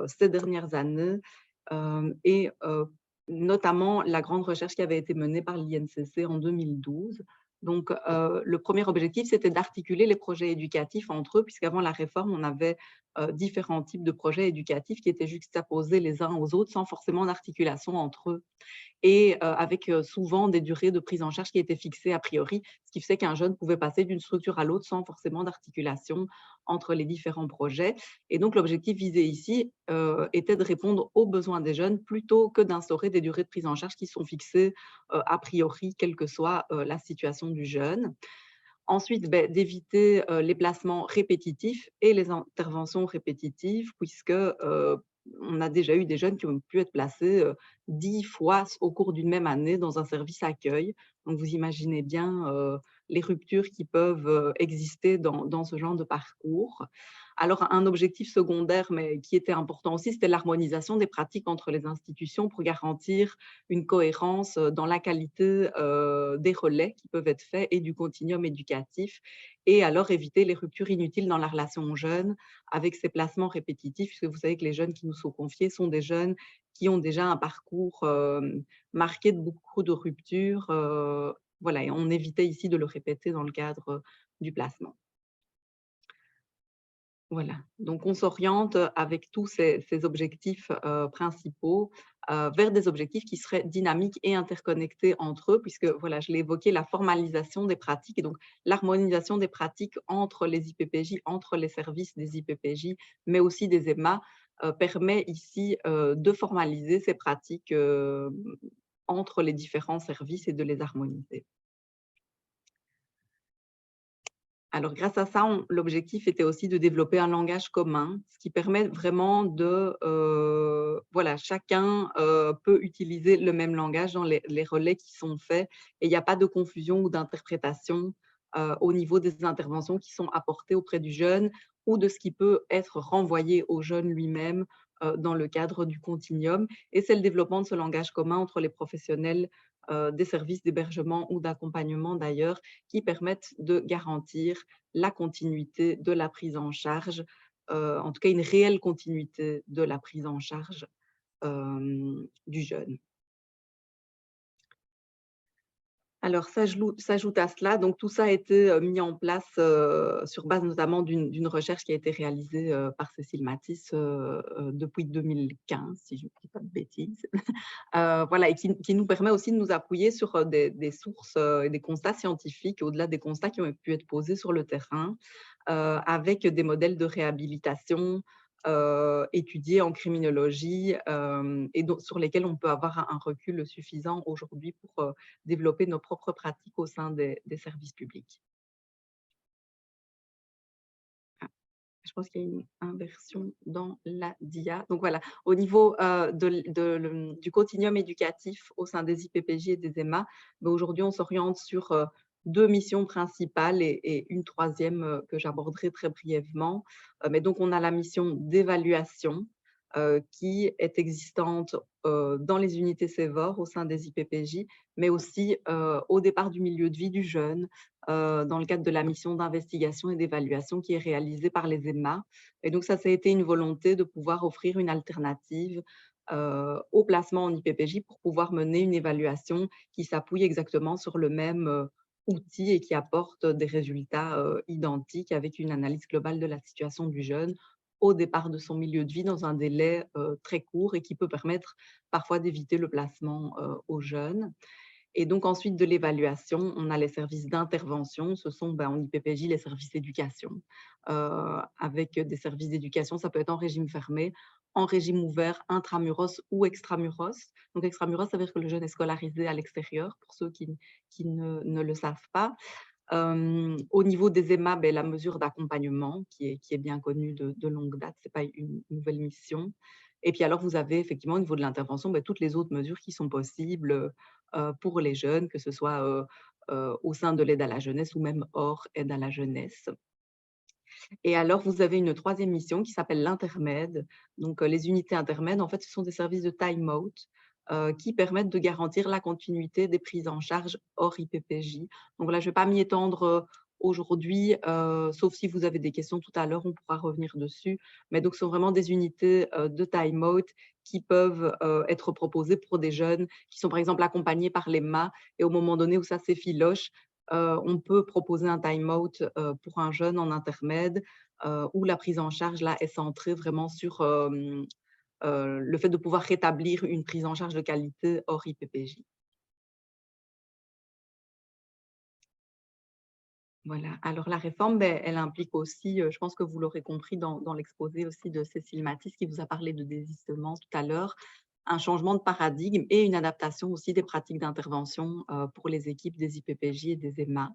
ces dernières années et notamment la grande recherche qui avait été menée par l'INCC en 2012. Donc, le premier objectif, c'était d'articuler les projets éducatifs entre eux, puisqu'avant la réforme, on avait différents types de projets éducatifs qui étaient juxtaposés les uns aux autres sans forcément d'articulation entre eux et avec souvent des durées de prise en charge qui étaient fixées a priori, ce qui faisait qu'un jeune pouvait passer d'une structure à l'autre sans forcément d'articulation entre les différents projets. Et donc, l'objectif visé ici était de répondre aux besoins des jeunes plutôt que d'instaurer des durées de prise en charge qui sont fixées a priori, quelle que soit la situation du jeune. Ensuite, d'éviter les placements répétitifs et les interventions répétitives, puisque on a déjà eu des jeunes qui ont pu être placés 10 fois au cours d'une même année dans un service accueil. Donc, vous imaginez bien les ruptures qui peuvent exister dans ce genre de parcours. Alors, un objectif secondaire, mais qui était important aussi, c'était l'harmonisation des pratiques entre les institutions pour garantir une cohérence dans la qualité des relais qui peuvent être faits et du continuum éducatif, et alors éviter les ruptures inutiles dans la relation jeune avec ces placements répétitifs, puisque vous savez que les jeunes qui nous sont confiés sont des jeunes qui ont déjà un parcours marqué de beaucoup de ruptures. Voilà, et on évitait ici de le répéter dans le cadre du placement. Voilà, donc on s'oriente avec tous ces objectifs principaux vers des objectifs qui seraient dynamiques et interconnectés entre eux, puisque, voilà, je l'ai évoqué, la formalisation des pratiques et donc l'harmonisation des pratiques entre les IPPJ, entre les services des IPPJ, mais aussi des EMA, permet ici de formaliser ces pratiques entre les différents services et de les harmoniser. Alors, grâce à ça, l'objectif était aussi de développer un langage commun, ce qui permet vraiment de, voilà, chacun peut utiliser le même langage dans les relais qui sont faits et il n'y a pas de confusion ou d'interprétation au niveau des interventions qui sont apportées auprès du jeune ou de ce qui peut être renvoyé au jeune lui-même dans le cadre du continuum. Et c'est le développement de ce langage commun entre les professionnels des services d'hébergement ou d'accompagnement d'ailleurs, qui permettent de garantir la continuité de la prise en charge, en tout cas une réelle continuité de la prise en charge du jeune. Alors, s'ajoute à cela, donc tout ça a été mis en place sur base notamment d'une recherche qui a été réalisée par Cécile Matisse depuis 2015, si je ne dis pas de bêtises. Voilà, et qui nous permet aussi de nous appuyer sur des sources et des constats scientifiques, au-delà des constats qui ont pu être posés sur le terrain, avec des modèles de réhabilitation étudiés en criminologie et sur lesquels on peut avoir un recul suffisant aujourd'hui pour développer nos propres pratiques au sein des services publics. Je pense qu'il y a une inversion dans la DIA. Donc voilà, au niveau du continuum éducatif au sein des IPPJ et des EMA, aujourd'hui, on s'oriente sur 2 missions principales et une troisième que j'aborderai très brièvement. Mais donc, on a la mission d'évaluation qui est existante dans les unités CEVOR au sein des IPPJ, mais aussi au départ du milieu de vie du jeune, dans le cadre de la mission d'investigation et d'évaluation qui est réalisée par les EMA. Et donc, ça a été une volonté de pouvoir offrir une alternative au placement en IPPJ pour pouvoir mener une évaluation qui s'appuie exactement sur le même outil et qui apporte des résultats identiques avec une analyse globale de la situation du jeune au départ de son milieu de vie dans un délai très court et qui peut permettre parfois d'éviter le placement aux jeunes. Et donc ensuite de l'évaluation, on a les services d'intervention, ce sont en IPPJ les services d'éducation. Avec des services d'éducation, ça peut être en régime fermé, en régime ouvert, intramuros ou extramuros. Donc extramuros, ça veut dire que le jeune est scolarisé à l'extérieur, pour ceux qui ne le savent pas. Au niveau des EMA, la mesure d'accompagnement qui est bien connue de longue date, ce n'est pas une nouvelle mission. Et puis alors, vous avez effectivement au niveau de l'intervention toutes les autres mesures qui sont possibles pour les jeunes, que ce soit au sein de l'aide à la jeunesse ou même hors aide à la jeunesse. Et alors, vous avez une troisième mission qui s'appelle l'intermède. Donc, les unités intermèdes, en fait, ce sont des services de time-out qui permettent de garantir la continuité des prises en charge hors IPPJ. Donc là, je ne vais pas m'y étendre aujourd'hui, sauf si vous avez des questions tout à l'heure, on pourra revenir dessus. Mais donc, ce sont vraiment des unités de time-out qui peuvent être proposées pour des jeunes qui sont, par exemple, accompagnés par l'EMA. Et au moment donné où ça s'effiloche, on peut proposer un time-out pour un jeune en intermède où la prise en charge là, est centrée vraiment sur le fait de pouvoir rétablir une prise en charge de qualité hors IPPJ. Voilà. Alors la réforme, elle implique aussi, je pense que vous l'aurez compris dans l'exposé aussi de Cécile Mathis qui vous a parlé de désistement tout à l'heure, un changement de paradigme et une adaptation aussi des pratiques d'intervention pour les équipes des IPPJ et des EMA.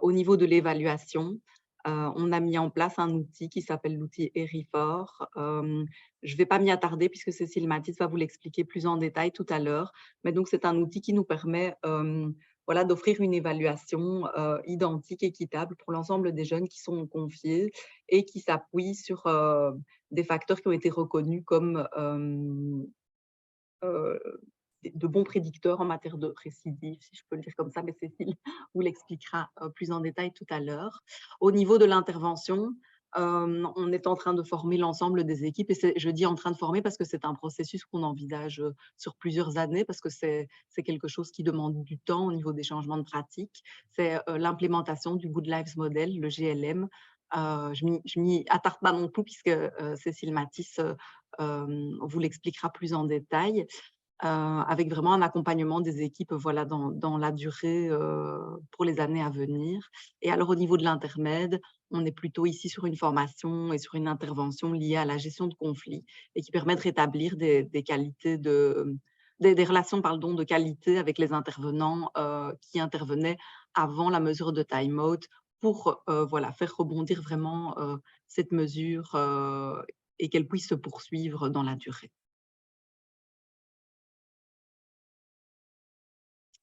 Au niveau de l'évaluation, on a mis en place un outil qui s'appelle l'outil ERIFOR. Je ne vais pas m'y attarder puisque Cécile Mathis va vous l'expliquer plus en détail tout à l'heure. Mais donc, c'est un outil qui nous permet d'offrir une évaluation identique, équitable pour l'ensemble des jeunes qui sont confiés et qui s'appuient sur des facteurs qui ont été reconnus comme de bons prédicteurs en matière de récidive, si je peux le dire comme ça, mais Cécile vous l'expliquera plus en détail tout à l'heure. Au niveau de l'intervention, on est en train de former l'ensemble des équipes et je dis en train de former parce que c'est un processus qu'on envisage sur plusieurs années parce que c'est quelque chose qui demande du temps au niveau des changements de pratique. C'est l'implémentation du Good Lives Model, le GLM. Je m'y attarde pas non plus puisque Cécile Mathis vous l'expliquera plus en détail. Avec vraiment un accompagnement des équipes dans la durée pour les années à venir. Et alors au niveau de l'intermède, on est plutôt ici sur une formation et sur une intervention liée à la gestion de conflits et qui permet de rétablir des qualités des relations de qualité avec les intervenants qui intervenaient avant la mesure de time-out pour faire rebondir vraiment cette mesure et qu'elle puisse se poursuivre dans la durée.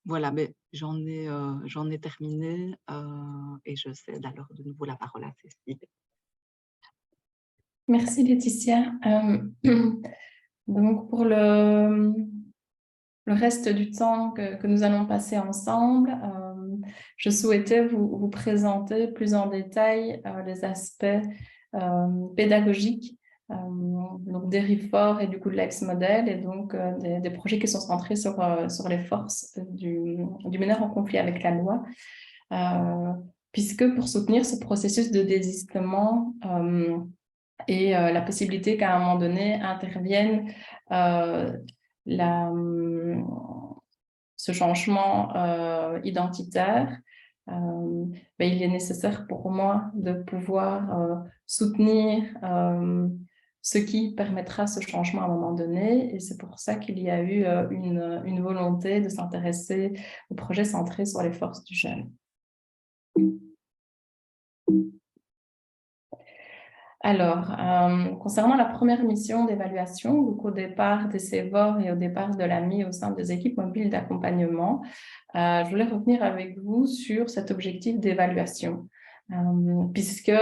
Voilà, mais j'en ai terminé et je cède alors de nouveau la parole à Cécile. Merci Laetitia. Donc pour le reste du temps que nous allons passer ensemble, je souhaitais vous présenter plus en détail les aspects pédagogiques donc d'ERIFOR et du Good Lives Model et donc des projets qui sont centrés sur les forces du mineur en conflit avec la loi, puisque pour soutenir ce processus de désistement et la possibilité qu'à un moment donné intervienne ce changement identitaire, il est nécessaire pour moi de pouvoir soutenir ce qui permettra ce changement à un moment donné. Et c'est pour ça qu'il y a eu une volonté de s'intéresser au projet centré sur les forces du jeune. Alors, concernant la première mission d'évaluation, donc au départ des CEVOR et au départ de l'AMI au sein des équipes mobiles d'accompagnement, je voulais revenir avec vous sur cet objectif d'évaluation, puisque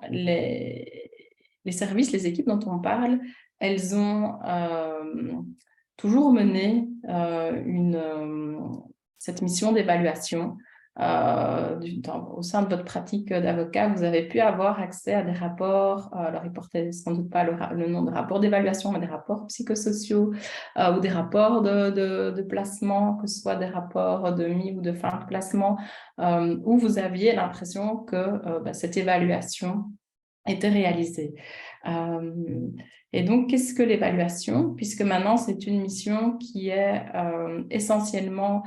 les services, les équipes dont on parle, elles ont toujours mené cette mission d'évaluation. Au sein de votre pratique d'avocat, vous avez pu avoir accès à des rapports, alors ils ne portaient sans doute pas le nom de rapport d'évaluation, mais des rapports psychosociaux ou des rapports de placement, que ce soit des rapports de mi ou de fin de placement, où vous aviez l'impression que cette évaluation était réalisée. Et donc, qu'est-ce que l'évaluation? Puisque maintenant, c'est une mission qui est essentiellement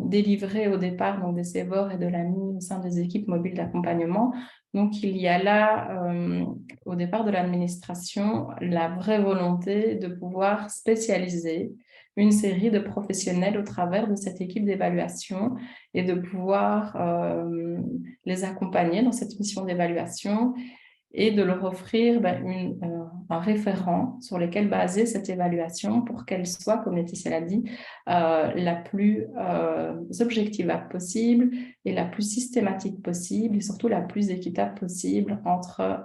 délivrée au départ donc des CEVOR et de l'AMI au sein des équipes mobiles d'accompagnement. Donc, il y a là, au départ de l'administration, la vraie volonté de pouvoir spécialiser une série de professionnels au travers de cette équipe d'évaluation et de pouvoir les accompagner dans cette mission d'évaluation et de leur offrir un référent sur lequel baser cette évaluation pour qu'elle soit, comme Laetitia l'a dit, la plus objectivable possible et la plus systématique possible et surtout la plus équitable possible entre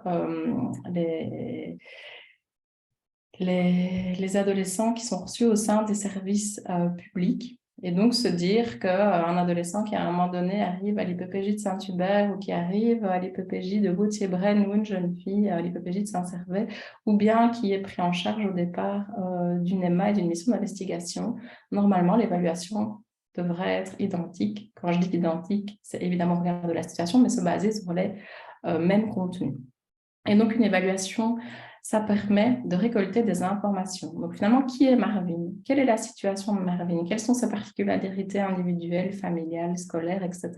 les adolescents qui sont reçus au sein des services publics. Et donc, se dire qu'un adolescent qui, à un moment donné, arrive à l'IPPJ de Saint-Hubert ou qui arrive à l'IPPJ de Gauthier-Braine ou une jeune fille à l'IPPJ de Saint-Servais, ou bien qui est pris en charge au départ d'une EMA et d'une mission d'investigation, normalement, l'évaluation devrait être identique. Quand je dis identique, c'est évidemment au regard de la situation, mais se baser sur les mêmes contenus. Et donc, une évaluation, ça permet de récolter des informations. Donc, finalement, qui est Marvin? Quelle est la situation de Marvin? Quelles sont ses particularités individuelles, familiales, scolaires, etc.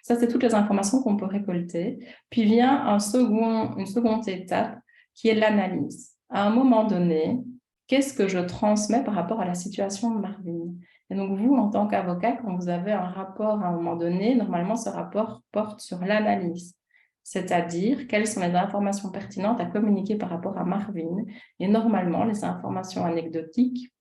Ça, c'est toutes les informations qu'on peut récolter. Puis vient une seconde étape qui est l'analyse. À un moment donné, qu'est-ce que je transmets par rapport à la situation de Marvin? Et donc, vous, en tant qu'avocat, quand vous avez un rapport à un moment donné, normalement, ce rapport porte sur l'analyse. C'est-à-dire quelles sont les informations pertinentes à communiquer par rapport à Marvin. Et normalement, les informations anecdotiques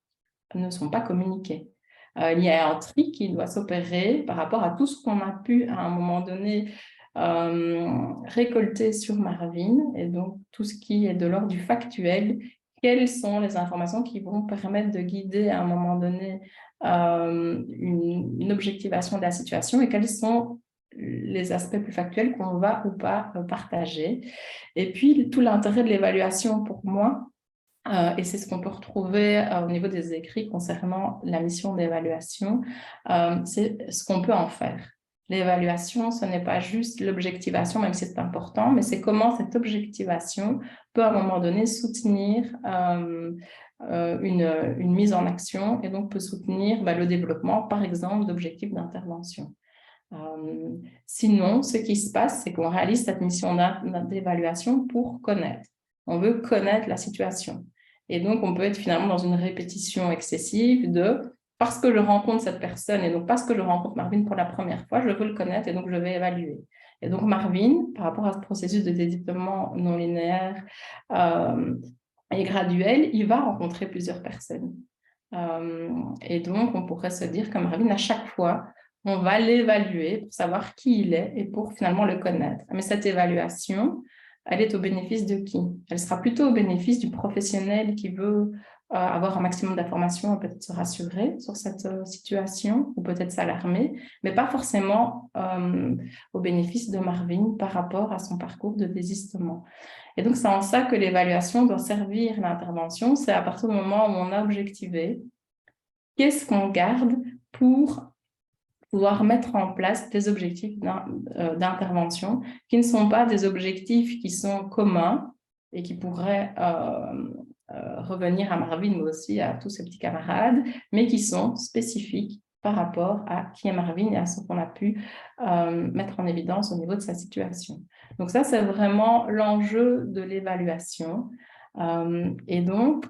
ne sont pas communiquées. Il y a un tri qui doit s'opérer par rapport à tout ce qu'on a pu, à un moment donné, récolter sur Marvin, et donc tout ce qui est de l'ordre du factuel. Quelles sont les informations qui vont permettre de guider, à un moment donné, une objectivation de la situation, et quelles sont les aspects plus factuels qu'on va ou pas partager. Et puis, tout l'intérêt de l'évaluation pour moi, et c'est ce qu'on peut retrouver au niveau des écrits concernant la mission d'évaluation, c'est ce qu'on peut en faire. L'évaluation, ce n'est pas juste l'objectivation, même si c'est important, mais c'est comment cette objectivation peut à un moment donné soutenir une mise en action et donc peut soutenir le développement, par exemple, d'objectifs d'intervention. Sinon, ce qui se passe, c'est qu'on réalise cette mission d'évaluation pour connaître. On veut connaître la situation. Et donc, on peut être finalement dans une répétition excessive de parce que je rencontre cette personne et donc parce que je rencontre Marvin pour la première fois, je veux le connaître et donc je vais évaluer. Et donc, Marvin, par rapport à ce processus de développement non linéaire et graduel, il va rencontrer plusieurs personnes. Et donc, on pourrait se dire que Marvin, à chaque fois, on va l'évaluer pour savoir qui il est et pour finalement le connaître. Mais cette évaluation, elle est au bénéfice de qui? Elle sera plutôt au bénéfice du professionnel qui veut avoir un maximum d'informations et peut-être se rassurer sur cette situation ou peut-être s'alarmer, mais pas forcément au bénéfice de Marvin par rapport à son parcours de désistement. Et donc, c'est en ça que l'évaluation doit servir l'intervention. C'est à partir du moment où on a objectivé, qu'est-ce qu'on garde pour pouvoir mettre en place des objectifs d'intervention qui ne sont pas des objectifs qui sont communs et qui pourraient revenir à Marvin, mais aussi à tous ses petits camarades, mais qui sont spécifiques par rapport à qui est Marvin et à ce qu'on a pu mettre en évidence au niveau de sa situation. Donc ça, c'est vraiment l'enjeu de l'évaluation. Et donc,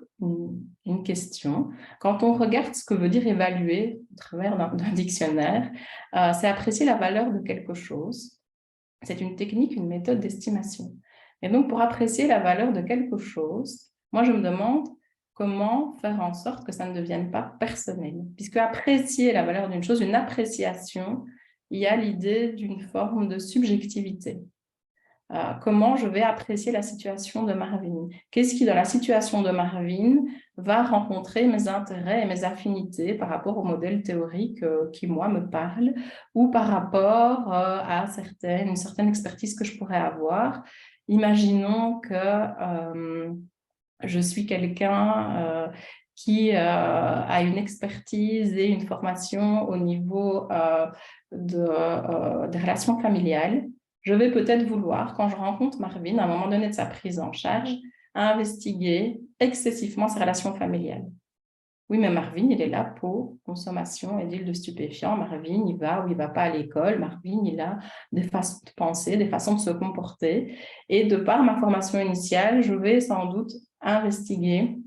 une question, quand on regarde ce que veut dire évaluer au travers d'un dictionnaire, c'est apprécier la valeur de quelque chose. C'est une technique, une méthode d'estimation. Et donc, pour apprécier la valeur de quelque chose, moi, je me demande comment faire en sorte que ça ne devienne pas personnel. Puisque apprécier la valeur d'une chose, une appréciation, il y a l'idée d'une forme de subjectivité. Comment je vais apprécier la situation de Marvin? Qu'est-ce qui, dans la situation de Marvin, va rencontrer mes intérêts et mes affinités par rapport au modèle théorique qui, moi, me parle, ou par rapport à une certaine expertise que je pourrais avoir? Imaginons que je suis quelqu'un qui a une expertise et une formation au niveau des relations familiales. je vais peut-être vouloir, quand je rencontre Marvin, à un moment donné de sa prise en charge, investiguer excessivement ses relations familiales. Oui, mais Marvin, il est là pour consommation et deal de stupéfiants. Marvin, il va ou il ne va pas à l'école. Marvin, il a des façons de penser, des façons de se comporter. Et de par ma formation initiale, je vais sans doute investiguer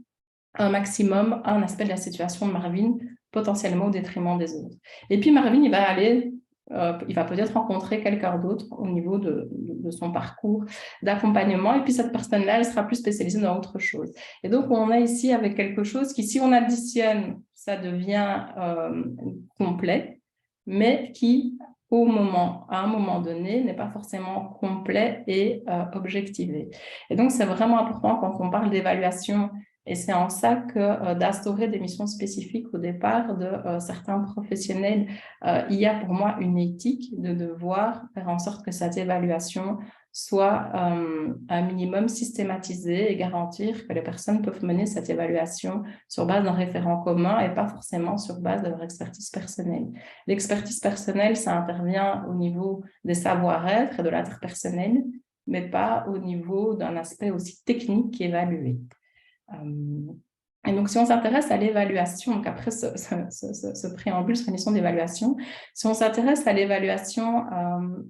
un maximum un aspect de la situation de Marvin, potentiellement au détriment des autres. Et puis Marvin, il va aller, il va peut-être rencontrer quelqu'un d'autre au niveau de son parcours d'accompagnement, et puis cette personne-là, elle sera plus spécialisée dans autre chose. Et donc, on est ici avec quelque chose qui, si on additionne, ça devient complet, mais qui, à un moment donné, n'est pas forcément complet et objectivé. Et donc, c'est vraiment important quand on parle d'évaluation. Et c'est en ça que d'instaurer des missions spécifiques au départ de certains professionnels, il y a pour moi une éthique de devoir faire en sorte que cette évaluation soit un minimum systématisée et garantir que les personnes peuvent mener cette évaluation sur base d'un référent commun et pas forcément sur base de leur expertise personnelle. L'expertise personnelle, ça intervient au niveau des savoir-être et de l'interpersonnel, mais pas au niveau d'un aspect aussi technique qu'évalué. Et donc, si on s'intéresse à l'évaluation, donc après ce préambule sur la mission d'évaluation, si on s'intéresse à l'évaluation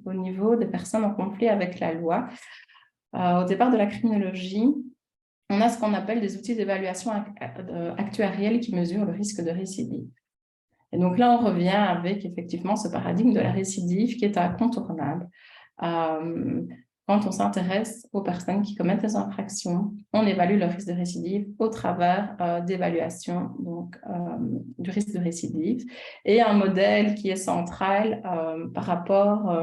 au niveau des personnes en conflit avec la loi, au départ de la criminologie, on a ce qu'on appelle des outils d'évaluation actuarielle qui mesurent le risque de récidive. Et donc là, on revient avec effectivement ce paradigme de la récidive qui est incontournable. Quand on s'intéresse aux personnes qui commettent des infractions, on évalue le risque de récidive au travers d'évaluation du risque de récidive. Et un modèle qui est central par rapport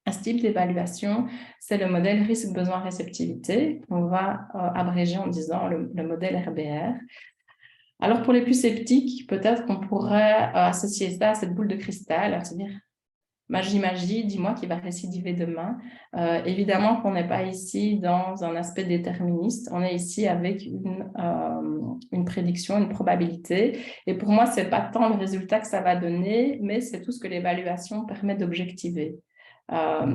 à ce type d'évaluation, c'est le modèle risque-besoin-réceptivité, qu'on va abréger en disant le modèle RBR. Alors, pour les plus sceptiques, peut-être qu'on pourrait associer ça à cette boule de cristal, à se dire magie, dis-moi qui va récidiver demain. Évidemment qu'on n'est pas ici dans un aspect déterministe, on est ici avec une prédiction, une probabilité. Et pour moi, ce n'est pas tant le résultat que ça va donner, mais c'est tout ce que l'évaluation permet d'objectiver.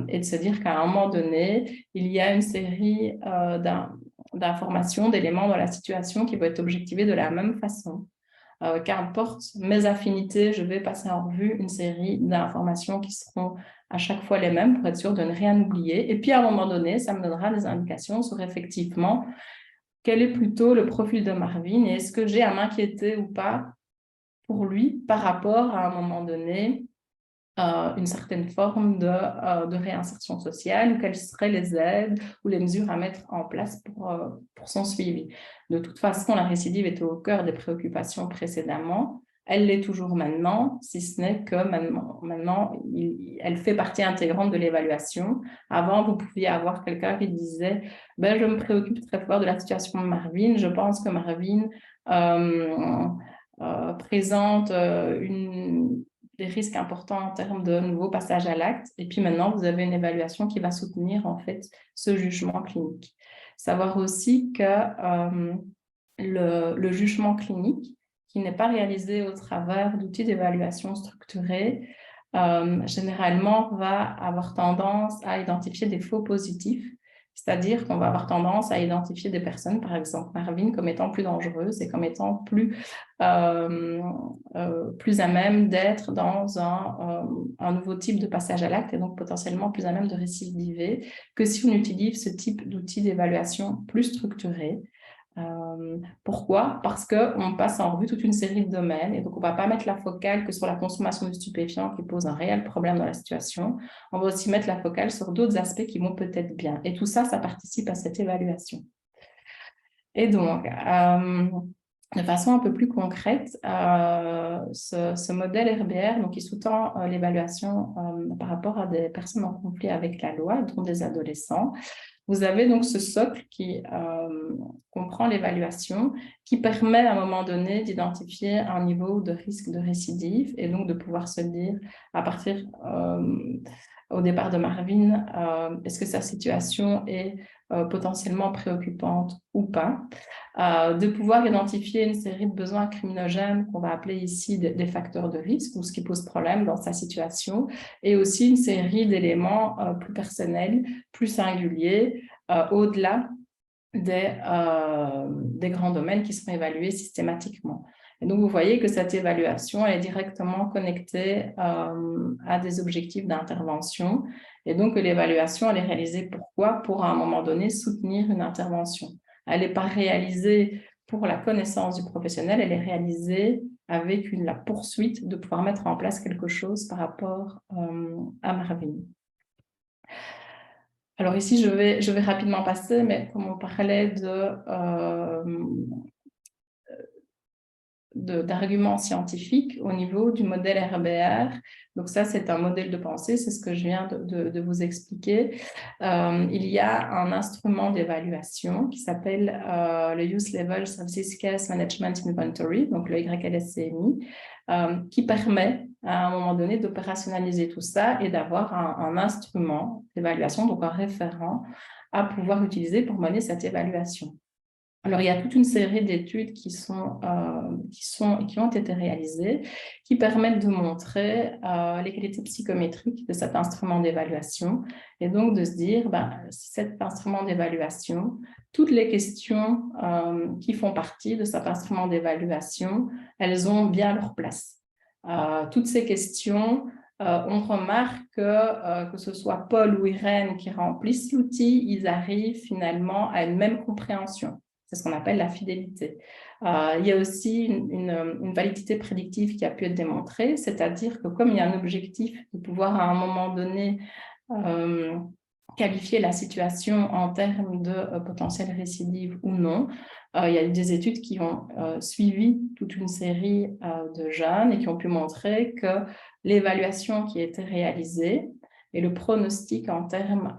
Et de se dire qu'à un moment donné, il y a une série d'informations, d'éléments dans la situation qui vont être objectivés de la même façon. Qu'importe mes affinités, je vais passer en revue une série d'informations qui seront à chaque fois les mêmes pour être sûr de ne rien oublier. Et puis, à un moment donné, ça me donnera des indications sur effectivement quel est plutôt le profil de Marvin et est-ce que j'ai à m'inquiéter ou pas pour lui par rapport à un moment donné une certaine forme de réinsertion sociale, ou quelles seraient les aides ou les mesures à mettre en place pour son suivi. De toute façon, la récidive était au cœur des préoccupations précédemment. Elle l'est toujours maintenant, si ce n'est que maintenant elle fait partie intégrante de l'évaluation. Avant, vous pouviez avoir quelqu'un qui disait « je me préoccupe très fort de la situation de Marvin, je pense que Marvin présente des risques importants en termes de nouveau passage à l'acte. Et puis maintenant, vous avez une évaluation qui va soutenir en fait ce jugement clinique. Savoir aussi que le jugement clinique, qui n'est pas réalisé au travers d'outils d'évaluation structurés, généralement va avoir tendance à identifier des faux positifs. C'est-à-dire qu'on va avoir tendance à identifier des personnes, par exemple Marvin, comme étant plus dangereuses et comme étant plus à même d'être dans un nouveau type de passage à l'acte et donc potentiellement plus à même de récidiver que si on utilise ce type d'outils d'évaluation plus structurés. Pourquoi? Parce qu'on passe en revue toute une série de domaines et donc on ne va pas mettre la focale que sur la consommation de stupéfiants qui pose un réel problème dans la situation. On va aussi mettre la focale sur d'autres aspects qui vont peut-être bien. Et tout ça, ça participe à cette évaluation. Et donc, de façon un peu plus concrète, ce modèle RBR, donc, il sous-tend l'évaluation par rapport à des personnes en conflit avec la loi, dont des adolescents. vous avez donc ce socle qui comprend l'évaluation, qui permet à un moment donné d'identifier un niveau de risque de récidive et donc de pouvoir se dire à partir au départ de Marvin, est-ce que sa situation est potentiellement préoccupante ou pas, de pouvoir identifier une série de besoins criminogènes qu'on va appeler ici des facteurs de risque ou ce qui pose problème dans sa situation, et aussi une série d'éléments plus personnels, plus singuliers, au-delà des grands domaines qui seront évalués systématiquement. Et donc, vous voyez que cette évaluation est directement connectée à des objectifs d'intervention. Et donc, l'évaluation, elle est réalisée pourquoi? Pour, à un moment donné, soutenir une intervention. Elle n'est pas réalisée pour la connaissance du professionnel, elle est réalisée avec la poursuite de pouvoir mettre en place quelque chose par rapport à Marvin. Alors ici, je vais rapidement passer, mais comme on parlait d'arguments scientifiques au niveau du modèle RBR. Donc ça, c'est un modèle de pensée, c'est ce que je viens de vous expliquer. Il y a un instrument d'évaluation qui s'appelle le Use Level Services Case Management Inventory, donc le YLSCMI, qui permet à un moment donné d'opérationnaliser tout ça et d'avoir un instrument d'évaluation, donc un référent à pouvoir utiliser pour mener cette évaluation. Alors, il y a toute une série d'études qui ont été réalisées, qui permettent de montrer les qualités psychométriques de cet instrument d'évaluation et donc de se dire, cet instrument d'évaluation, toutes les questions qui font partie de cet instrument d'évaluation, elles ont bien leur place. Toutes ces questions, on remarque que ce soit Paul ou Irène qui remplissent l'outil, ils arrivent finalement à une même compréhension. C'est ce qu'on appelle la fidélité. Il y a aussi une validité prédictive qui a pu être démontrée, c'est-à-dire que comme il y a un objectif de pouvoir à un moment donné qualifier la situation en termes de potentiel récidive ou non, il y a eu des études qui ont suivi toute une série de jeunes et qui ont pu montrer que l'évaluation qui a été réalisée et le pronostic en termes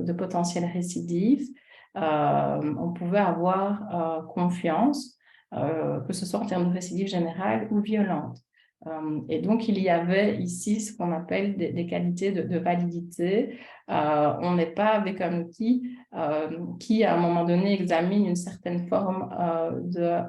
de potentiel récidive, on pouvait avoir confiance, que ce soit en termes de récidive générale ou violente. Et donc, il y avait ici ce qu'on appelle des qualités de validité. On n'est pas avec un outil qui, à un moment donné, examine une certaine forme de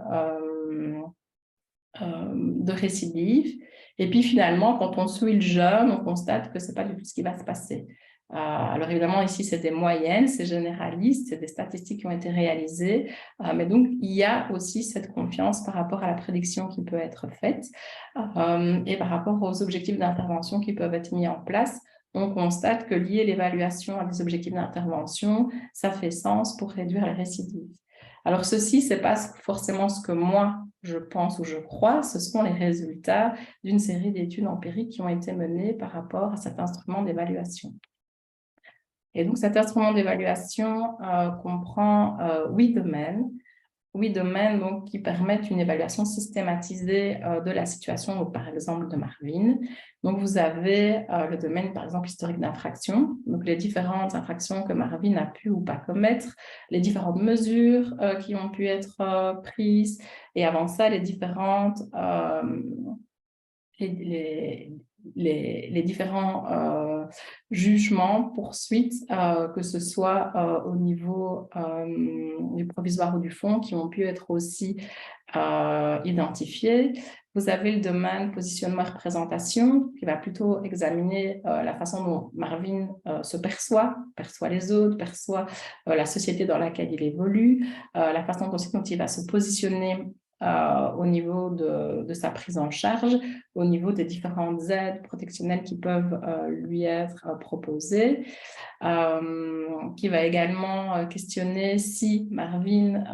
récidive. Et puis, finalement, quand on suit le jeune, on constate que ce n'est pas du tout ce qui va se passer. Alors évidemment, ici, c'est des moyennes, c'est généraliste, c'est des statistiques qui ont été réalisées, mais donc il y a aussi cette confiance par rapport à la prédiction qui peut être faite et par rapport aux objectifs d'intervention qui peuvent être mis en place. On constate que lier l'évaluation à des objectifs d'intervention, ça fait sens pour réduire les récidives. Alors ceci, ce n'est pas forcément ce que moi je pense ou je crois, ce sont les résultats d'une série d'études empiriques qui ont été menées par rapport à cet instrument d'évaluation. Et donc, cet instrument d'évaluation comprend 8 domaines. 8 domaines donc, qui permettent une évaluation systématisée de la situation, donc, par exemple de Marvin. Donc, vous avez le domaine, par exemple, historique d'infraction, donc les différentes infractions que Marvin a pu ou pas commettre, les différentes mesures qui ont pu être prises, et avant ça, les différentes... les différents jugements, poursuites, que ce soit au niveau du provisoire ou du fond, qui ont pu être aussi identifiés. Vous avez le domaine positionnement et représentation, qui va plutôt examiner la façon dont Marvin se perçoit les autres, perçoit la société dans laquelle il évolue, la façon dont il va se positionner au niveau de sa prise en charge, au niveau des différentes aides protectionnelles qui peuvent lui être proposées, qui va également questionner si Marvin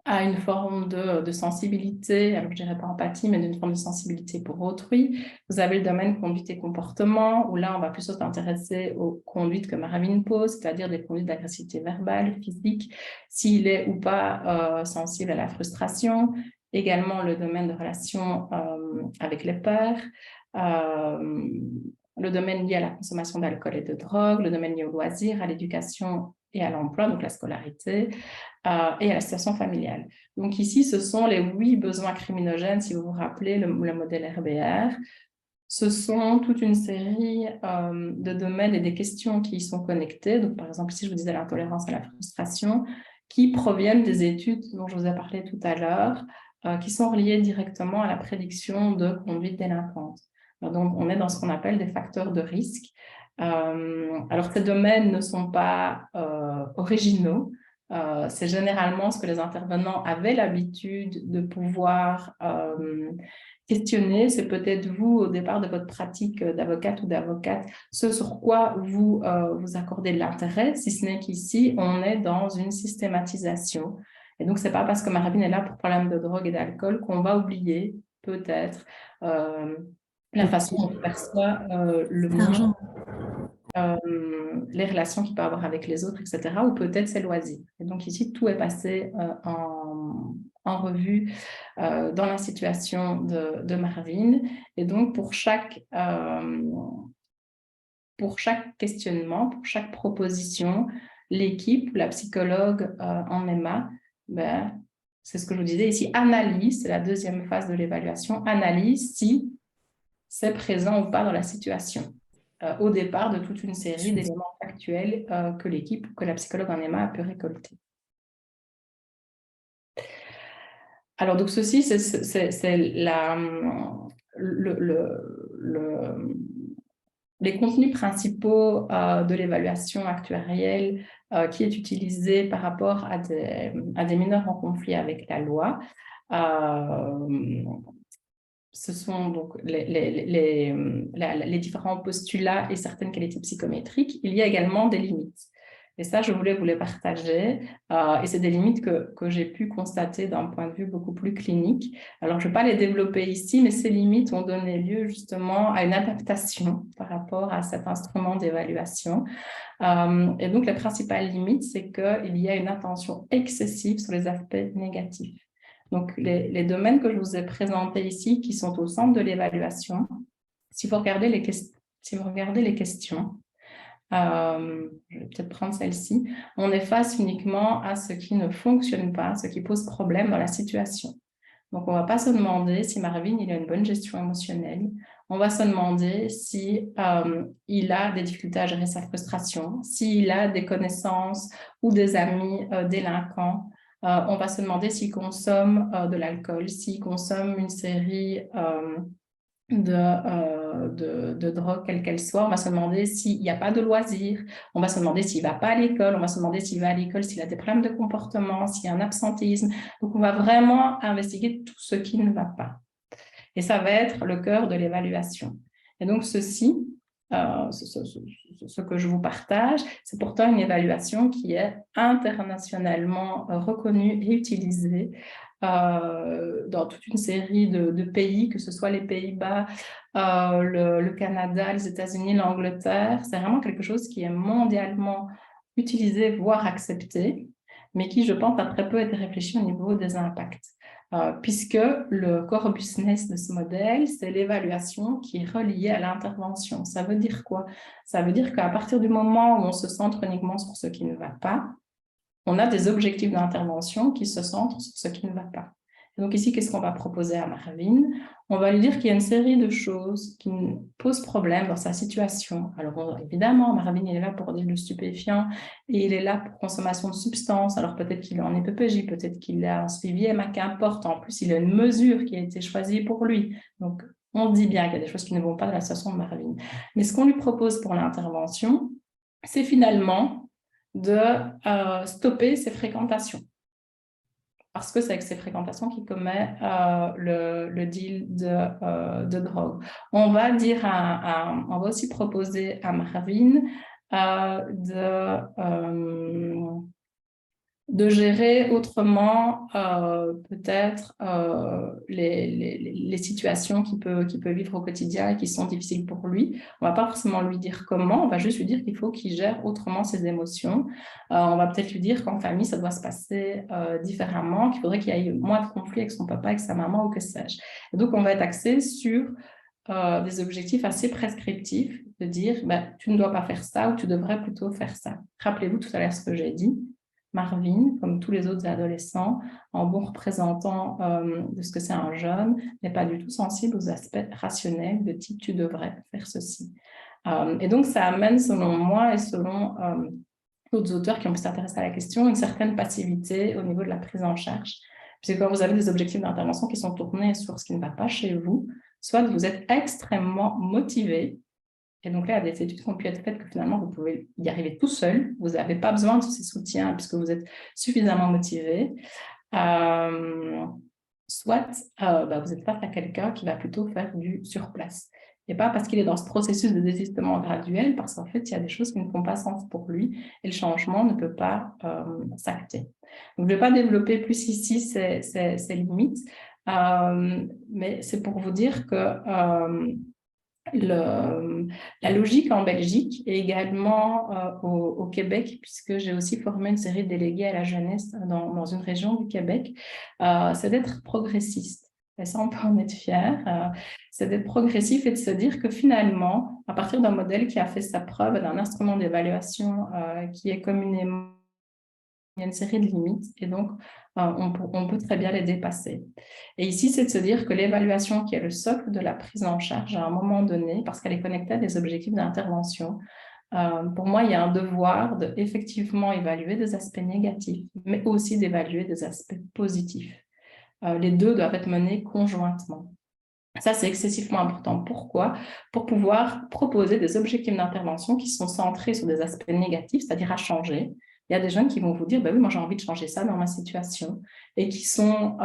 a une forme de sensibilité, alors je ne dirais pas empathie, mais d'une forme de sensibilité pour autrui. Vous avez le domaine conduite et comportement, où là, on va plutôt s'intéresser aux conduites que Marvin pose, c'est-à-dire des conduites d'agressivité verbale, physique, s'il est ou pas sensible à la frustration. Également, le domaine de relation avec les pairs, le domaine lié à la consommation d'alcool et de drogue, le domaine lié au loisir, à l'éducation et à l'emploi, donc la scolarité, et à la situation familiale. Donc ici, ce sont les 8 besoins criminogènes, si vous vous rappelez le modèle RBR. Ce sont toute une série de domaines et des questions qui y sont connectées. Donc, par exemple, ici, je vous disais l'intolérance à la frustration, qui proviennent des études dont je vous ai parlé tout à l'heure, qui sont reliées directement à la prédiction de conduite délinquante. Donc, on est dans ce qu'on appelle des facteurs de risque. Alors, ces domaines ne sont pas originaux. C'est généralement ce que les intervenants avaient l'habitude de pouvoir questionner. C'est peut-être vous, au départ de votre pratique d'avocate ou d'avocate, ce sur quoi vous vous accordez de l'intérêt, si ce n'est qu'ici, on est dans une systématisation. Et donc, ce n'est pas parce que Maravine est là pour problème de drogue et d'alcool qu'on va oublier, peut-être, la façon dont on perçoit le monde, les relations qu'il peut avoir avec les autres, etc., ou peut-être ses loisirs. Et donc ici, tout est passé en revue dans la situation de Maravine. Et donc, pour chaque questionnement, pour chaque proposition, l'équipe, la psychologue en EMA, c'est ce que je vous disais ici, analyse, c'est la deuxième phase de l'évaluation, analyse si c'est présent ou pas dans la situation. Au départ de toute une série d'éléments factuels que l'équipe, que la psychologue en EMA a pu récolter. Alors, donc, ceci, c'est les contenus principaux de l'évaluation actuarielle qui est utilisée par rapport à des mineurs en conflit avec la loi. Ce sont donc les différents postulats et certaines qualités psychométriques. Il y a également des limites. Et ça, je voulais vous les partager. Et c'est des limites que j'ai pu constater d'un point de vue beaucoup plus clinique. Alors, je ne vais pas les développer ici, mais ces limites ont donné lieu justement à une adaptation par rapport à cet instrument d'évaluation. Et donc, les principales limites, c'est qu'il y a une attention excessive sur les aspects négatifs. Donc, les domaines que je vous ai présentés ici, qui sont au centre de l'évaluation, si vous regardez les questions, je vais peut-être prendre celle-ci, on est face uniquement à ce qui ne fonctionne pas, ce qui pose problème dans la situation. Donc, on ne va pas se demander si Maravine il a une bonne gestion émotionnelle. On va se demander si il a des difficultés à gérer sa frustration, s'il a des connaissances ou des amis délinquants. On va se demander s'il consomme de l'alcool, s'il consomme une série de drogues, quelle qu'elle soit. On va se demander s'il n'y a pas de loisirs. On va se demander s'il ne va pas à l'école. On va se demander s'il va à l'école, s'il a des problèmes de comportement, s'il y a un absentéisme. Donc, on va vraiment investiguer tout ce qui ne va pas. Et ça va être le cœur de l'évaluation. Et donc, ceci, ce que je vous partage, c'est pourtant une évaluation qui est internationalement reconnue et utilisée dans toute une série de pays, que ce soit les Pays-Bas, le Canada, les États-Unis, l'Angleterre. C'est vraiment quelque chose qui est mondialement utilisé, voire accepté, mais qui, je pense, a très peu été réfléchi au niveau des impacts. Puisque le core business de ce modèle, c'est l'évaluation qui est reliée à l'intervention. Ça veut dire quoi? Ça veut dire qu'à partir du moment où on se centre uniquement sur ce qui ne va pas, on a des objectifs d'intervention qui se centrent sur ce qui ne va pas. Et donc ici, qu'est-ce qu'on va proposer à Maravine? On va lui dire qu'il y a une série de choses qui posent problème dans sa situation. Alors évidemment, Maravine il est là pour le stupéfiant et il est là pour consommation de substances. Alors peut-être qu'il est en EPPJ, peut-être qu'il est en suivi MA, qu'importe. En plus, il a une mesure qui a été choisie pour lui. Donc on dit bien qu'il y a des choses qui ne vont pas dans la situation de Maravine. Mais ce qu'on lui propose pour l'intervention, c'est finalement de stopper ses fréquentations. Parce que c'est avec ces fréquentations qu'il commet le deal de drogue. On va aussi proposer à Maravine de gérer autrement peut-être les situations qu'il peut vivre au quotidien et qui sont difficiles pour lui. On ne va pas forcément lui dire comment, on va juste lui dire qu'il faut qu'il gère autrement ses émotions. On va peut-être lui dire qu'en famille, ça doit se passer différemment, qu'il faudrait qu'il y ait moins de conflits avec son papa, avec sa maman ou que sais-je. Et donc, on va être axé sur des objectifs assez prescriptifs, de dire tu ne dois pas faire ça ou tu devrais plutôt faire ça. Rappelez-vous tout à l'heure ce que j'ai dit. Marvin, comme tous les autres adolescents, en bon représentant de ce que c'est un jeune, n'est pas du tout sensible aux aspects rationnels de type tu devrais faire ceci. Et donc ça amène, selon moi et selon d'autres auteurs qui ont pu s'intéresser à la question, une certaine passivité au niveau de la prise en charge. Puisque quand vous avez des objectifs d'intervention qui sont tournés sur ce qui ne va pas chez vous, soit vous êtes extrêmement motivé, et donc là, il y a des études qui ont pu être faites que finalement, vous pouvez y arriver tout seul, vous n'avez pas besoin de ces soutiens puisque vous êtes suffisamment motivé, soit vous êtes face à quelqu'un qui va plutôt faire du surplace. Et pas parce qu'il est dans ce processus de désistement graduel, parce qu'en fait, il y a des choses qui ne font pas sens pour lui et le changement ne peut pas s'acter. Donc, je ne vais pas développer plus ici ces limites, mais c'est pour vous dire que la logique en Belgique et également au Québec, puisque j'ai aussi formé une série de délégués à la jeunesse dans une région du Québec, c'est d'être progressiste. Et ça, on peut en être fier. C'est d'être progressif et de se dire que finalement, à partir d'un modèle qui a fait sa preuve, d'un instrument d'évaluation qui est communément, il y a une série de limites et donc on peut très bien les dépasser. Et ici, c'est de se dire que l'évaluation qui est le socle de la prise en charge à un moment donné, parce qu'elle est connectée à des objectifs d'intervention, pour moi, il y a un devoir d'effectivement évaluer des aspects négatifs, mais aussi d'évaluer des aspects positifs. Les deux doivent être menés conjointement. Ça, c'est excessivement important. Pourquoi? Pour pouvoir proposer des objectifs d'intervention qui sont centrés sur des aspects négatifs, c'est-à-dire à changer. Il y a des jeunes qui vont vous dire, oui, moi j'ai envie de changer ça dans ma situation, et qui sont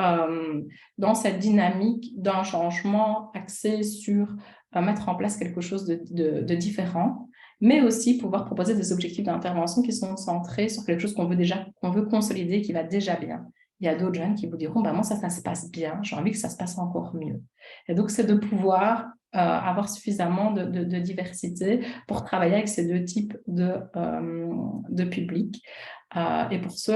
dans cette dynamique d'un changement axé sur mettre en place quelque chose de différent, mais aussi pouvoir proposer des objectifs d'intervention qui sont centrés sur quelque chose qu'on veut consolider, qui va déjà bien. Il y a d'autres jeunes qui vous diront, moi ça se passe bien, j'ai envie que ça se passe encore mieux. Et donc, c'est de pouvoir avoir suffisamment de diversité pour travailler avec ces deux types de publics. Et pour ceux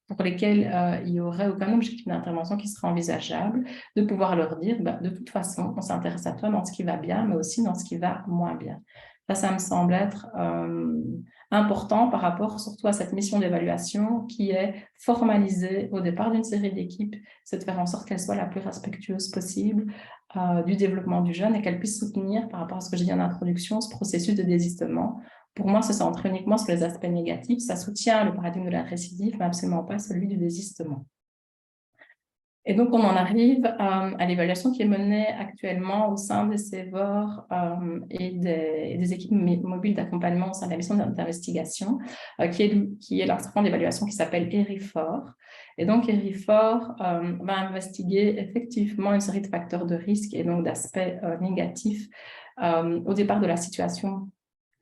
pour lesquels il n'y aurait aucun objectif d'intervention qui serait envisageable, de pouvoir leur dire, de toute façon, on s'intéresse à toi dans ce qui va bien, mais aussi dans ce qui va moins bien. Ça me semble être important par rapport surtout à cette mission d'évaluation qui est formalisée au départ d'une série d'équipes, c'est de faire en sorte qu'elle soit la plus respectueuse possible du développement du jeune et qu'elle puisse soutenir, par rapport à ce que j'ai dit en introduction, ce processus de désistement. Pour moi, se centre uniquement sur les aspects négatifs. Ça soutient le paradigme de la récidive, mais absolument pas celui du désistement. Et donc, on en arrive à l'évaluation qui est menée actuellement au sein des CEVOR et des équipes mobiles d'accompagnement au sein de la mission d'investigation, qui est l'instrument d'évaluation qui s'appelle ERIFOR. Et donc, ERIFOR va investiguer effectivement une série de facteurs de risque et donc d'aspects négatifs au départ de la situation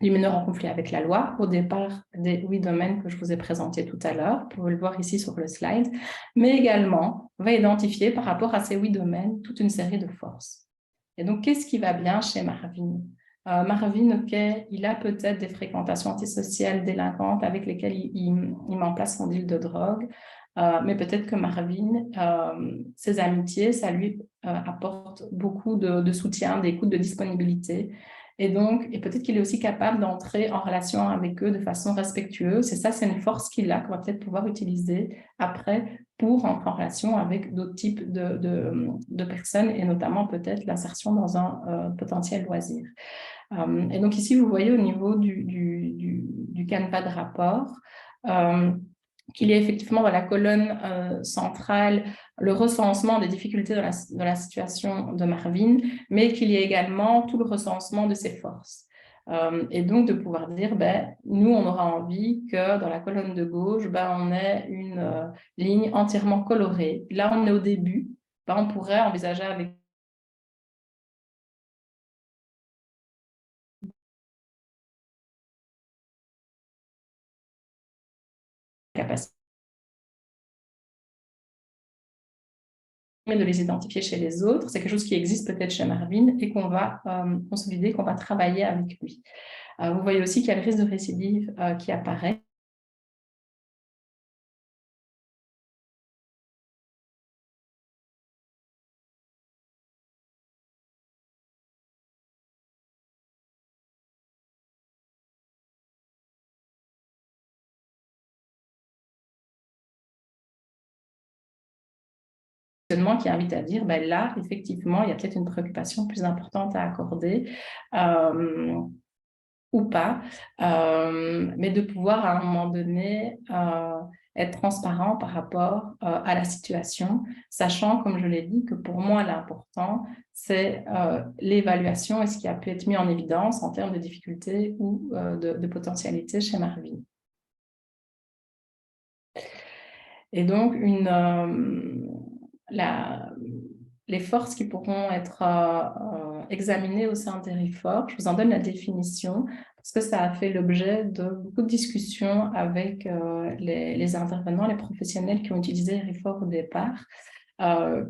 du mineur en conflit avec la loi, au départ des 8 domaines que je vous ai présentés tout à l'heure, vous pouvez le voir ici sur le slide, mais également va identifier par rapport à ces 8 domaines toute une série de forces. Et donc, qu'est-ce qui va bien chez Marvin? Marvin, ok, il a peut-être des fréquentations antisociales délinquantes avec lesquelles il met en place son deal de drogue, mais peut-être que Marvin, ses amitiés, ça lui apporte beaucoup de soutien, d'écoute, de disponibilité. Et peut-être qu'il est aussi capable d'entrer en relation avec eux de façon respectueuse. Et ça, c'est une force qu'il a, qu'on va peut-être pouvoir utiliser après pour entrer en relation avec d'autres types de personnes et notamment peut-être l'insertion dans un potentiel loisir. Et donc ici, vous voyez au niveau du canevas de rapport, qu'il y a effectivement dans la colonne centrale le recensement des difficultés dans la situation de Marvin, mais qu'il y a également tout le recensement de ses forces. Et donc de pouvoir dire, nous, on aura envie que dans la colonne de gauche, on ait une ligne entièrement colorée. Là, on est au début, on pourrait envisager avec capacité de les identifier chez les autres. C'est quelque chose qui existe peut-être chez Marvin et qu'on va consolider, qu'on va travailler avec lui. Vous voyez aussi qu'il y a le risque de récidive qui apparaît. qui invite à dire, ben là, effectivement, il y a peut-être une préoccupation plus importante à accorder ou pas, mais de pouvoir à un moment donné être transparent par rapport à la situation, sachant, comme je l'ai dit, que pour moi, l'important, c'est l'évaluation et ce qui a pu être mis en évidence en termes de difficultés ou de potentialités chez Marvin. Et donc, les forces qui pourront être examinées au sein des RIFOR, je vous en donne la définition parce que ça a fait l'objet de beaucoup de discussions avec les intervenants, les professionnels qui ont utilisé les RIFOR au départ,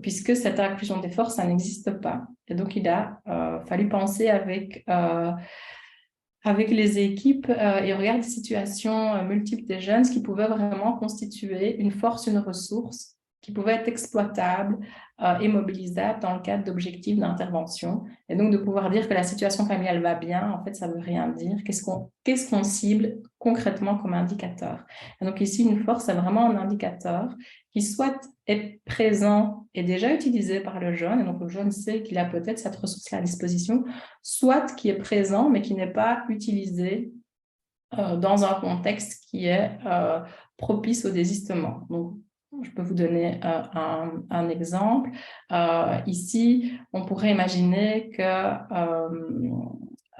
puisque cette inclusion des forces, ça n'existe pas. Et donc, il a fallu penser avec les équipes et on regarde des situations multiples des jeunes, ce qui pouvait vraiment constituer une force, une ressource qui pouvait être exploitable et mobilisable dans le cadre d'objectifs d'intervention. Et donc, de pouvoir dire que la situation familiale va bien, en fait, ça ne veut rien dire. Qu'est-ce qu'on cible concrètement comme indicateur? Et donc, ici, une force, c'est vraiment un indicateur qui soit est présent et déjà utilisé par le jeune, et donc le jeune sait qu'il a peut-être cette ressource-là à disposition, soit qui est présent, mais qui n'est pas utilisé dans un contexte qui est propice au désistement. Donc, je peux vous donner un exemple. Ici, on pourrait imaginer que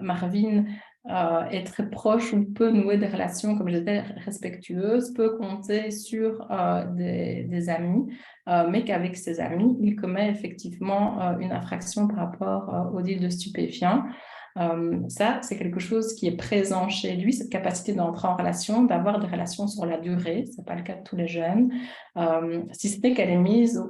Marvin est très proche ou peut nouer des relations, comme je disais, respectueuses, peut compter sur des amis, mais qu'avec ses amis, il commet effectivement une infraction par rapport au deal de stupéfiants. Ça, c'est quelque chose qui est présent chez lui, cette capacité d'entrer en relation, d'avoir des relations sur la durée. Ce n'est pas le cas de tous les jeunes. Si ce n'est qu'elle est mise,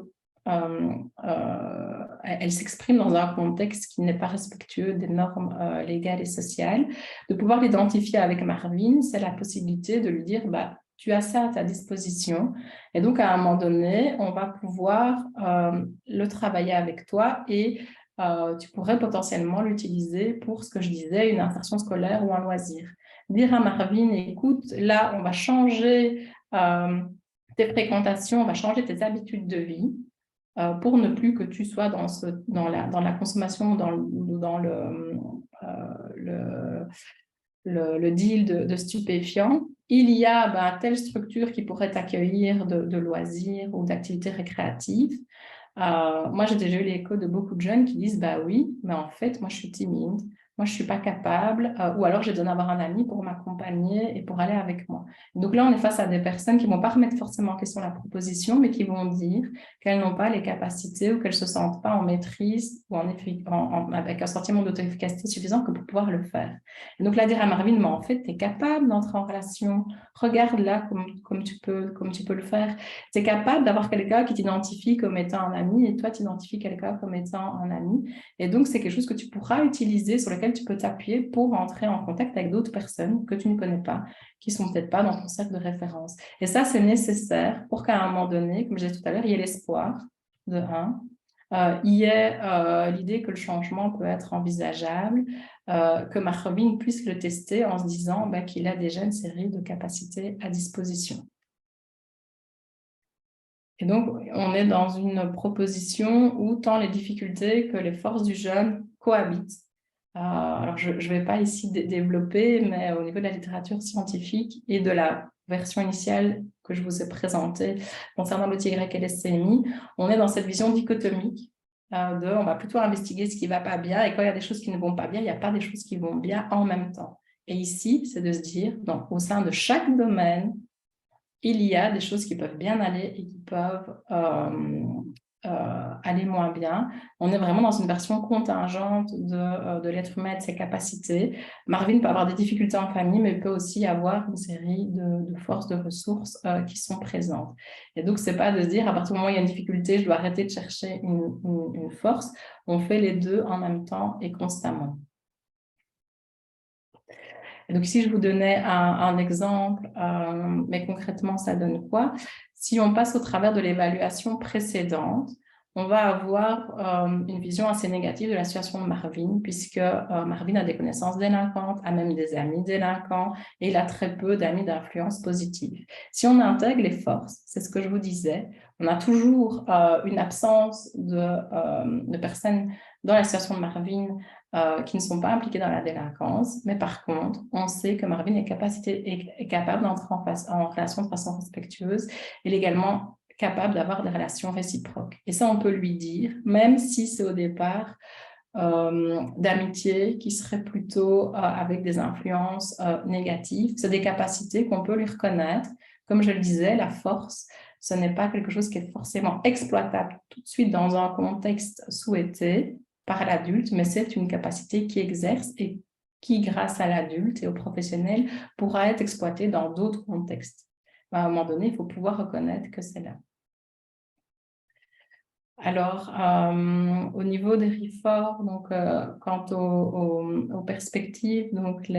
elle s'exprime dans un contexte qui n'est pas respectueux des normes légales et sociales. De pouvoir l'identifier avec Marvin, c'est la possibilité de lui dire, bah, tu as ça à ta disposition. Et donc, à un moment donné, on va pouvoir le travailler avec toi et tu pourrais potentiellement l'utiliser pour ce que je disais, une insertion scolaire ou un loisir. Dire à Marvin, écoute, là, on va changer tes fréquentations, on va changer tes habitudes de vie pour ne plus que tu sois dans la consommation, dans le deal de stupéfiants. Il y a telle structure qui pourrait t'accueillir de loisirs ou d'activités récréatives. Moi, j'ai déjà eu l'écho de beaucoup de jeunes qui disent « bah oui, mais en fait, moi, je suis timide, moi, je ne suis pas capable, ou alors j'ai besoin d'avoir un ami pour m'accompagner et pour aller avec moi. » Donc là, on est face à des personnes qui ne vont pas remettre forcément en question la proposition, mais qui vont dire qu'elles n'ont pas les capacités ou qu'elles ne se sentent pas en maîtrise ou avec un sentiment d'auto-efficacité suffisant que pour pouvoir le faire. Et donc là, dire à Marvin, mais en fait, tu es capable d'entrer en relation, regarde là comme tu peux le faire. Tu es capable d'avoir quelqu'un qui t'identifie comme étant un ami et toi, tu identifies quelqu'un comme étant un ami. Et donc, c'est quelque chose que tu pourras utiliser, sur lequel tu peux t'appuyer pour entrer en contact avec d'autres personnes que tu ne connais pas, qui ne sont peut-être pas dans ton cercle de référence. Et ça, c'est nécessaire pour qu'à un moment donné, comme je disais tout à l'heure, il y ait l'espoir de un. Il y a l'idée que le changement peut être envisageable, que Marvin puisse le tester en se disant qu'il a déjà une série de capacités à disposition. Et donc, on est dans une proposition où tant les difficultés que les forces du jeune cohabitent. Alors, je ne vais pas ici développer, mais au niveau de la littérature scientifique et de la version initiale que je vous ai présentée concernant l'outil Y et les CMI, on est dans cette vision dichotomique on va plutôt investiguer ce qui ne va pas bien, et quand il y a des choses qui ne vont pas bien, il n'y a pas des choses qui vont bien en même temps. Et ici, c'est de se dire, donc, au sein de chaque domaine, il y a des choses qui peuvent bien aller et qui peuvent aller moins bien. On est vraiment dans une version contingente de l'être humain et de ses capacités. Marvin peut avoir des difficultés en famille, mais il peut aussi avoir une série de forces, de ressources qui sont présentes. Et donc, ce n'est pas de se dire, à partir du moment où il y a une difficulté, je dois arrêter de chercher une force. On fait les deux en même temps et constamment. Et donc, ici, je vous donnais un exemple, mais concrètement, ça donne quoi? Si on passe au travers de l'évaluation précédente, on va avoir une vision assez négative de la situation de Marvin, puisque Marvin a des connaissances délinquantes, a même des amis délinquants, et il a très peu d'amis d'influence positive. Si on intègre les forces, c'est ce que je vous disais, On a toujours une absence de personnes dans la situation de Marvin qui ne sont pas impliquées dans la délinquance, mais par contre, on sait que Marvin est capable d'entrer en relation de façon respectueuse. Il est également capable d'avoir des relations réciproques. Et ça, on peut lui dire, même si c'est au départ d'amitié qui serait plutôt avec des influences négatives. C'est des capacités qu'on peut lui reconnaître. Comme je le disais, la force, ce n'est pas quelque chose qui est forcément exploitable tout de suite dans un contexte souhaité par l'adulte, mais c'est une capacité qui exerce et qui, grâce à l'adulte et aux professionnels, pourra être exploitée dans d'autres contextes. À un moment donné, il faut pouvoir reconnaître que c'est là. Alors, au niveau des RIFOR, donc, quant aux perspectives, donc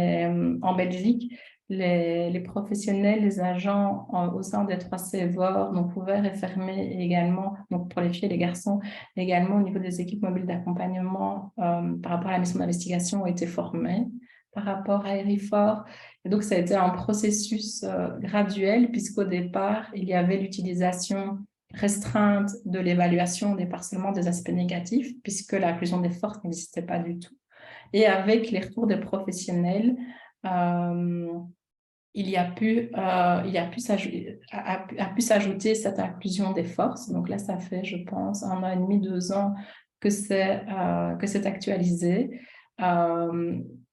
en Belgique, les professionnels, les agents au sein des 3 CEVOR, donc ouverts et fermés également, donc pour les filles et les garçons, également au niveau des équipes mobiles d'accompagnement par rapport à la mission d'investigation, ont été formés par rapport à RIFOR. Et donc, ça a été un processus graduel, puisqu'au départ, il y avait l'utilisation restreinte de l'évaluation des parcellements des aspects négatifs, puisque l'inclusion des forces n'existait pas du tout. Et avec les retours des professionnels, il a pu s'ajouter cette inclusion des forces. Donc là, ça fait, je pense, 1 an et demi, 2 ans que c'est actualisé.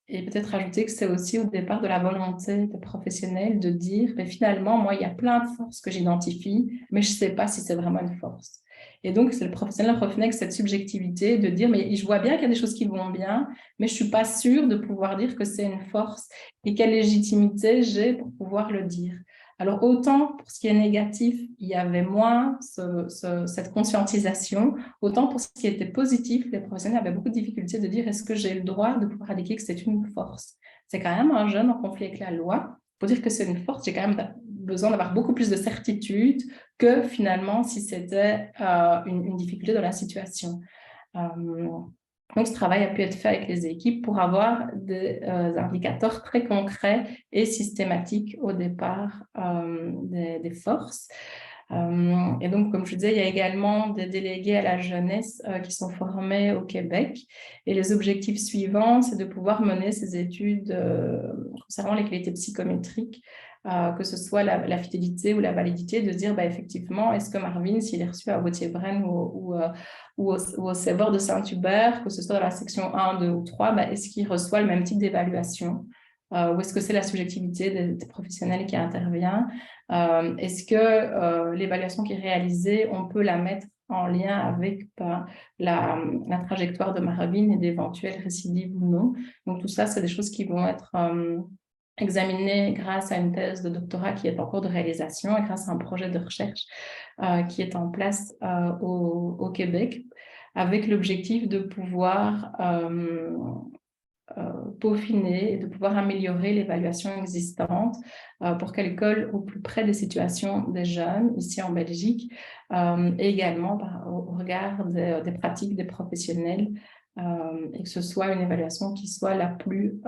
Et peut-être ajouter que c'est aussi au départ de la volonté des professionnels de dire, mais finalement, moi, il y a plein de forces que j'identifie, mais je ne sais pas si c'est vraiment une force. Et donc, c'est le professionnel revenait avec cette subjectivité de dire, mais je vois bien qu'il y a des choses qui vont bien, mais je ne suis pas sûre de pouvoir dire que c'est une force et quelle légitimité j'ai pour pouvoir le dire. Alors, autant pour ce qui est négatif, il y avait moins cette conscientisation, autant pour ce qui était positif, les professionnels avaient beaucoup de difficultés de dire est-ce que j'ai le droit de pouvoir indiquer que c'est une force. C'est quand même un jeune en conflit avec la loi. Pour dire que c'est une force, j'ai quand même besoin d'avoir beaucoup plus de certitude que finalement si c'était une difficulté dans la situation. Donc, ce travail a pu être fait avec les équipes pour avoir des indicateurs très concrets et systématiques au départ des forces. Et donc, comme je disais, il y a également des délégués à la jeunesse qui sont formés au Québec. Et les objectifs suivants, c'est de pouvoir mener ces études concernant les qualités psychométriques, que ce soit la fidélité ou la validité, de dire effectivement, est-ce que Marvin, s'il est reçu à Wautier-Braine ou au CEVOR de Saint-Hubert, que ce soit dans la section 1, 2 ou 3, est-ce qu'il reçoit le même type d'évaluation ou est-ce que c'est la subjectivité des professionnels qui intervient? Est-ce que l'évaluation qui est réalisée, on peut la mettre en lien avec la trajectoire de Marvin et d'éventuelles récidives ou non? Donc tout ça, c'est des choses qui vont être examinées grâce à une thèse de doctorat qui est en cours de réalisation et grâce à un projet de recherche qui est en place au Québec, avec l'objectif de pouvoir peaufiner et de pouvoir améliorer l'évaluation existante pour qu'elle colle au plus près des situations des jeunes ici en Belgique et également au regard des pratiques des professionnels et que ce soit une évaluation qui soit la plus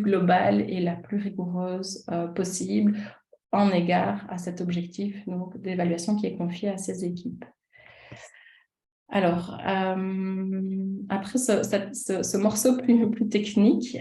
globale et la plus rigoureuse possible en égard à cet objectif d'évaluation qui est confié à ces équipes. Alors, après ce morceau plus technique,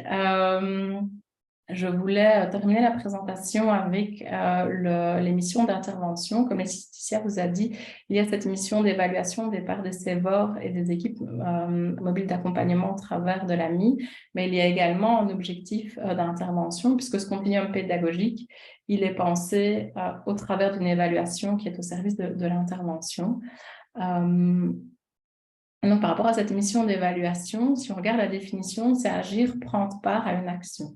je voulais terminer la présentation avec les missions d'intervention. Comme Laetitia vous a dit, il y a cette mission d'évaluation des parts des CEVOR et des équipes mobiles d'accompagnement au travers de l'AMI, mais il y a également un objectif d'intervention, puisque ce continuum pédagogique, il est pensé au travers d'une évaluation qui est au service de l'intervention. Donc, par rapport à cette mission d'évaluation, si on regarde la définition, c'est agir, prendre part à une action.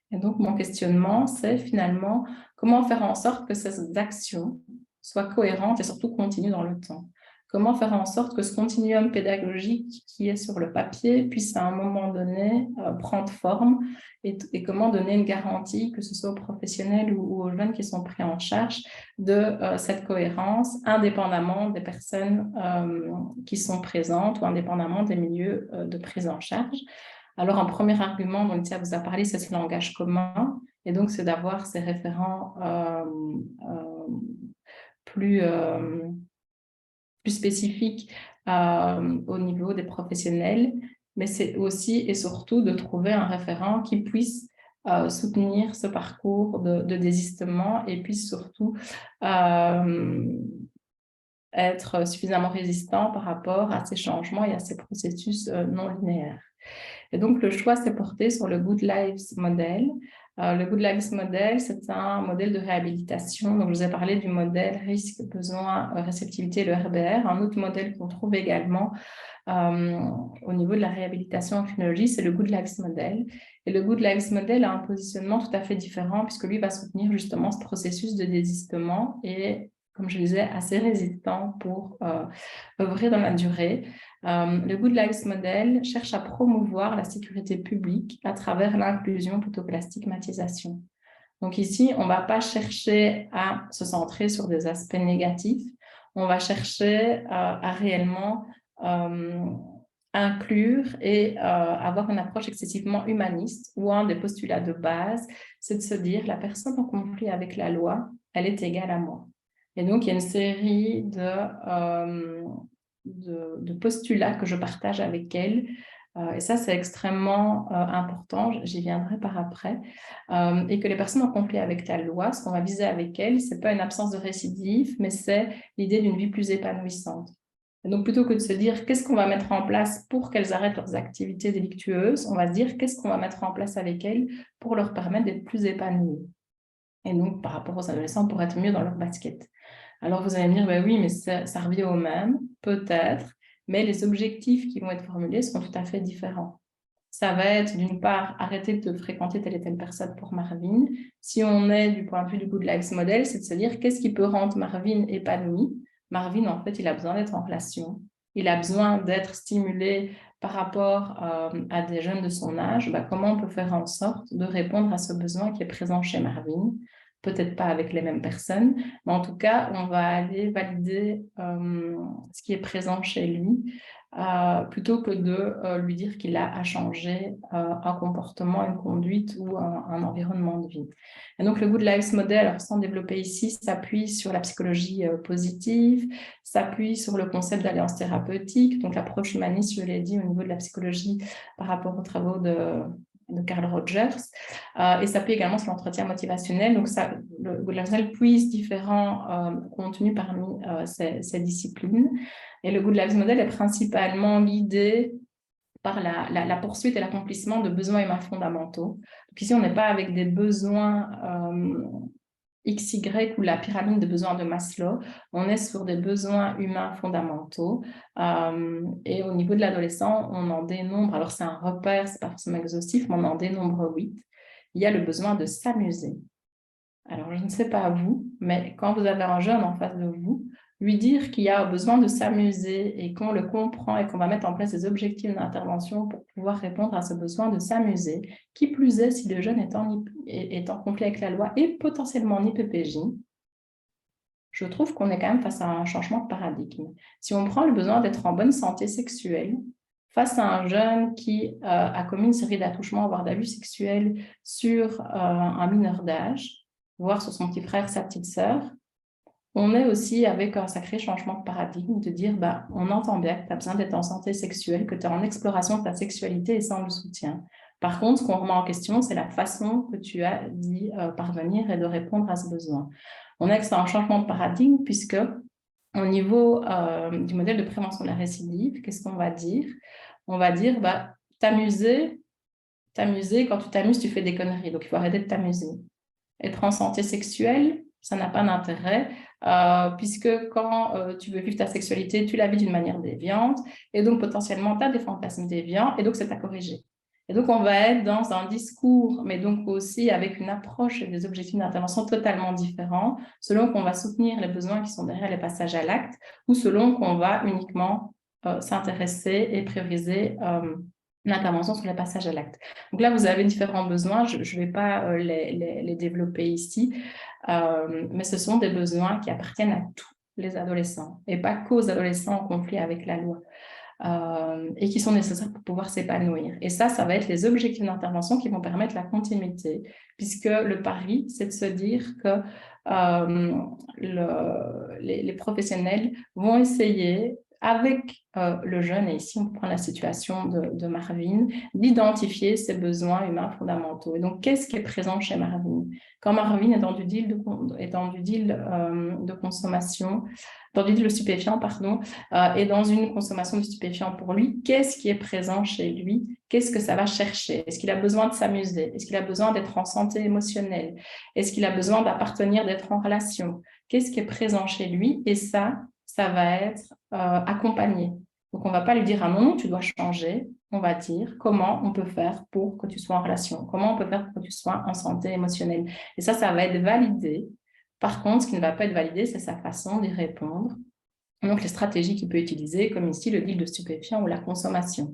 Et donc, mon questionnement, c'est finalement comment faire en sorte que ces actions soient cohérentes et surtout continuent dans le temps. Comment faire en sorte que ce continuum pédagogique qui est sur le papier puisse à un moment donné prendre forme et comment donner une garantie, que ce soit aux professionnels ou aux jeunes qui sont pris en charge, de cette cohérence, indépendamment des personnes qui sont présentes ou indépendamment des milieux de prise en charge. Alors, un premier argument dont Laetitia vous a parlé, c'est ce langage commun. Et donc, c'est d'avoir ces référents plus spécifique au niveau des professionnels, mais c'est aussi et surtout de trouver un référent qui puisse soutenir ce parcours de désistement et puisse surtout être suffisamment résistant par rapport à ces changements et à ces processus non linéaires. Et donc, le choix s'est porté sur le Good Lives Model. Le Good Lives Model, c'est un modèle de réhabilitation. Donc, je vous ai parlé du modèle risque, besoin, réceptivité, le RBR. Un autre modèle qu'on trouve également au niveau de la réhabilitation en criminologie, c'est le Good Lives Model. Et le Good Lives Model a un positionnement tout à fait différent puisque lui va soutenir justement ce processus de désistement et, comme je disais, assez résistant pour œuvrer dans la durée. Le Good Lives Model cherche à promouvoir la sécurité publique à travers l'inclusion plutôt que la stigmatisation. Donc ici, on ne va pas chercher à se centrer sur des aspects négatifs, on va chercher à réellement inclure et avoir une approche excessivement humaniste, où un des postulats de base, c'est de se dire la personne en conflit avec la loi, elle est égale à moi. Et donc, il y a une série de postulats que je partage avec elle. Et ça, c'est extrêmement important, j'y viendrai par après. Et que les personnes en conflit avec la loi, ce qu'on va viser avec elles, ce n'est pas une absence de récidive, mais c'est l'idée d'une vie plus épanouissante. Et donc, plutôt que de se dire qu'est-ce qu'on va mettre en place pour qu'elles arrêtent leurs activités délictueuses, on va se dire qu'est-ce qu'on va mettre en place avec elles pour leur permettre d'être plus épanouies. Et donc, par rapport aux adolescents, pour être mieux dans leur basket. Alors, vous allez me dire, ben oui, mais ça revient au même, peut-être, mais les objectifs qui vont être formulés sont tout à fait différents. Ça va être, d'une part, arrêter de fréquenter telle et telle personne pour Marvin. Si on est du point de vue du Good Lives Model, c'est de se dire qu'est-ce qui peut rendre Marvin épanoui. Marvin, en fait, il a besoin d'être en relation. Il a besoin d'être stimulé par rapport à des jeunes de son âge. Ben, comment on peut faire en sorte de répondre à ce besoin qui est présent chez Marvin? Peut-être pas avec les mêmes personnes, mais en tout cas, on va aller valider ce qui est présent chez lui plutôt que de lui dire qu'il a à changer un comportement, une conduite ou un environnement de vie. Et donc, le Good Lives Model, alors sans développer ici, s'appuie sur la psychologie positive, s'appuie sur le concept d'alliance thérapeutique, donc l'approche humaniste, je l'ai dit, au niveau de la psychologie par rapport aux travaux de Carl Rogers, et s'appuie également sur l'entretien motivationnel. Donc, le Good Lives Model puise différents contenus parmi ces disciplines. Et le Good Lives Model est principalement guidé par la poursuite et l'accomplissement de besoins humains fondamentaux. Donc ici, on n'est pas avec des besoins XY ou la pyramide de besoins de Maslow, on est sur des besoins humains fondamentaux. Et au niveau de l'adolescent, on en dénombre, alors c'est un repère, c'est pas forcément exhaustif, mais on en dénombre 8. Il y a le besoin de s'amuser. Alors, je ne sais pas vous, mais quand vous avez un jeune en face de vous, lui dire qu'il a besoin de s'amuser et qu'on le comprend et qu'on va mettre en place des objectifs d'intervention pour pouvoir répondre à ce besoin de s'amuser, qui plus est si le jeune est en conflit avec la loi et potentiellement en IPPJ, je trouve qu'on est quand même face à un changement de paradigme. Si on prend le besoin d'être en bonne santé sexuelle, face à un jeune qui a commis une série d'attouchements, voire d'abus sexuels sur un mineur d'âge, voire sur son petit frère, sa petite sœur, on est aussi avec un sacré changement de paradigme, de dire, bah, on entend bien que tu as besoin d'être en santé sexuelle, que tu es en exploration de ta sexualité et sans le soutien. Par contre, ce qu'on remet en question, c'est la façon que tu as d'y parvenir et de répondre à ce besoin. On a que c'est un changement de paradigme puisque au niveau du modèle de prévention de la récidive, qu'est-ce qu'on va dire? On va dire, bah, t'amuser, quand tu t'amuses, tu fais des conneries, donc il faut arrêter de t'amuser. Être en santé sexuelle, ça n'a pas d'intérêt, puisque quand tu veux vivre ta sexualité, tu la vis d'une manière déviante, et donc potentiellement, tu as des fantasmes déviants, et donc c'est à corriger. Et donc, on va être dans un discours, mais donc aussi avec une approche et des objectifs d'intervention totalement différents, selon qu'on va soutenir les besoins qui sont derrière les passages à l'acte, ou selon qu'on va uniquement s'intéresser et prioriser l'intervention sur les passages à l'acte. Donc là, vous avez différents besoins, je ne vais pas les développer ici, mais ce sont des besoins qui appartiennent à tous les adolescents, et pas qu'aux adolescents en conflit avec la loi. et qui sont nécessaires pour pouvoir s'épanouir. Et ça va être les objectifs d'intervention qui vont permettre la continuité, puisque le pari, c'est de se dire que les professionnels vont essayer avec le jeune, et ici on prend la situation de Marvin, d'identifier ses besoins humains fondamentaux. Et donc, qu'est-ce qui est présent chez Marvin? Quand Marvin est dans du deal de consommation, dans du deal de stupéfiant, pardon, et dans une consommation de stupéfiants pour lui, qu'est-ce qui est présent chez lui? Qu'est-ce que ça va chercher? Est-ce qu'il a besoin de s'amuser? Est-ce qu'il a besoin d'être en santé émotionnelle? Est-ce qu'il a besoin d'appartenir, d'être en relation? Qu'est-ce qui est présent chez lui? Et ça va être accompagné. Donc, on ne va pas lui dire ah non, tu dois changer. On va dire comment on peut faire pour que tu sois en relation, comment on peut faire pour que tu sois en santé émotionnelle. Et ça va être validé. Par contre, ce qui ne va pas être validé, c'est sa façon d'y répondre. Donc, les stratégies qu'il peut utiliser, comme ici le deal de stupéfiants ou la consommation.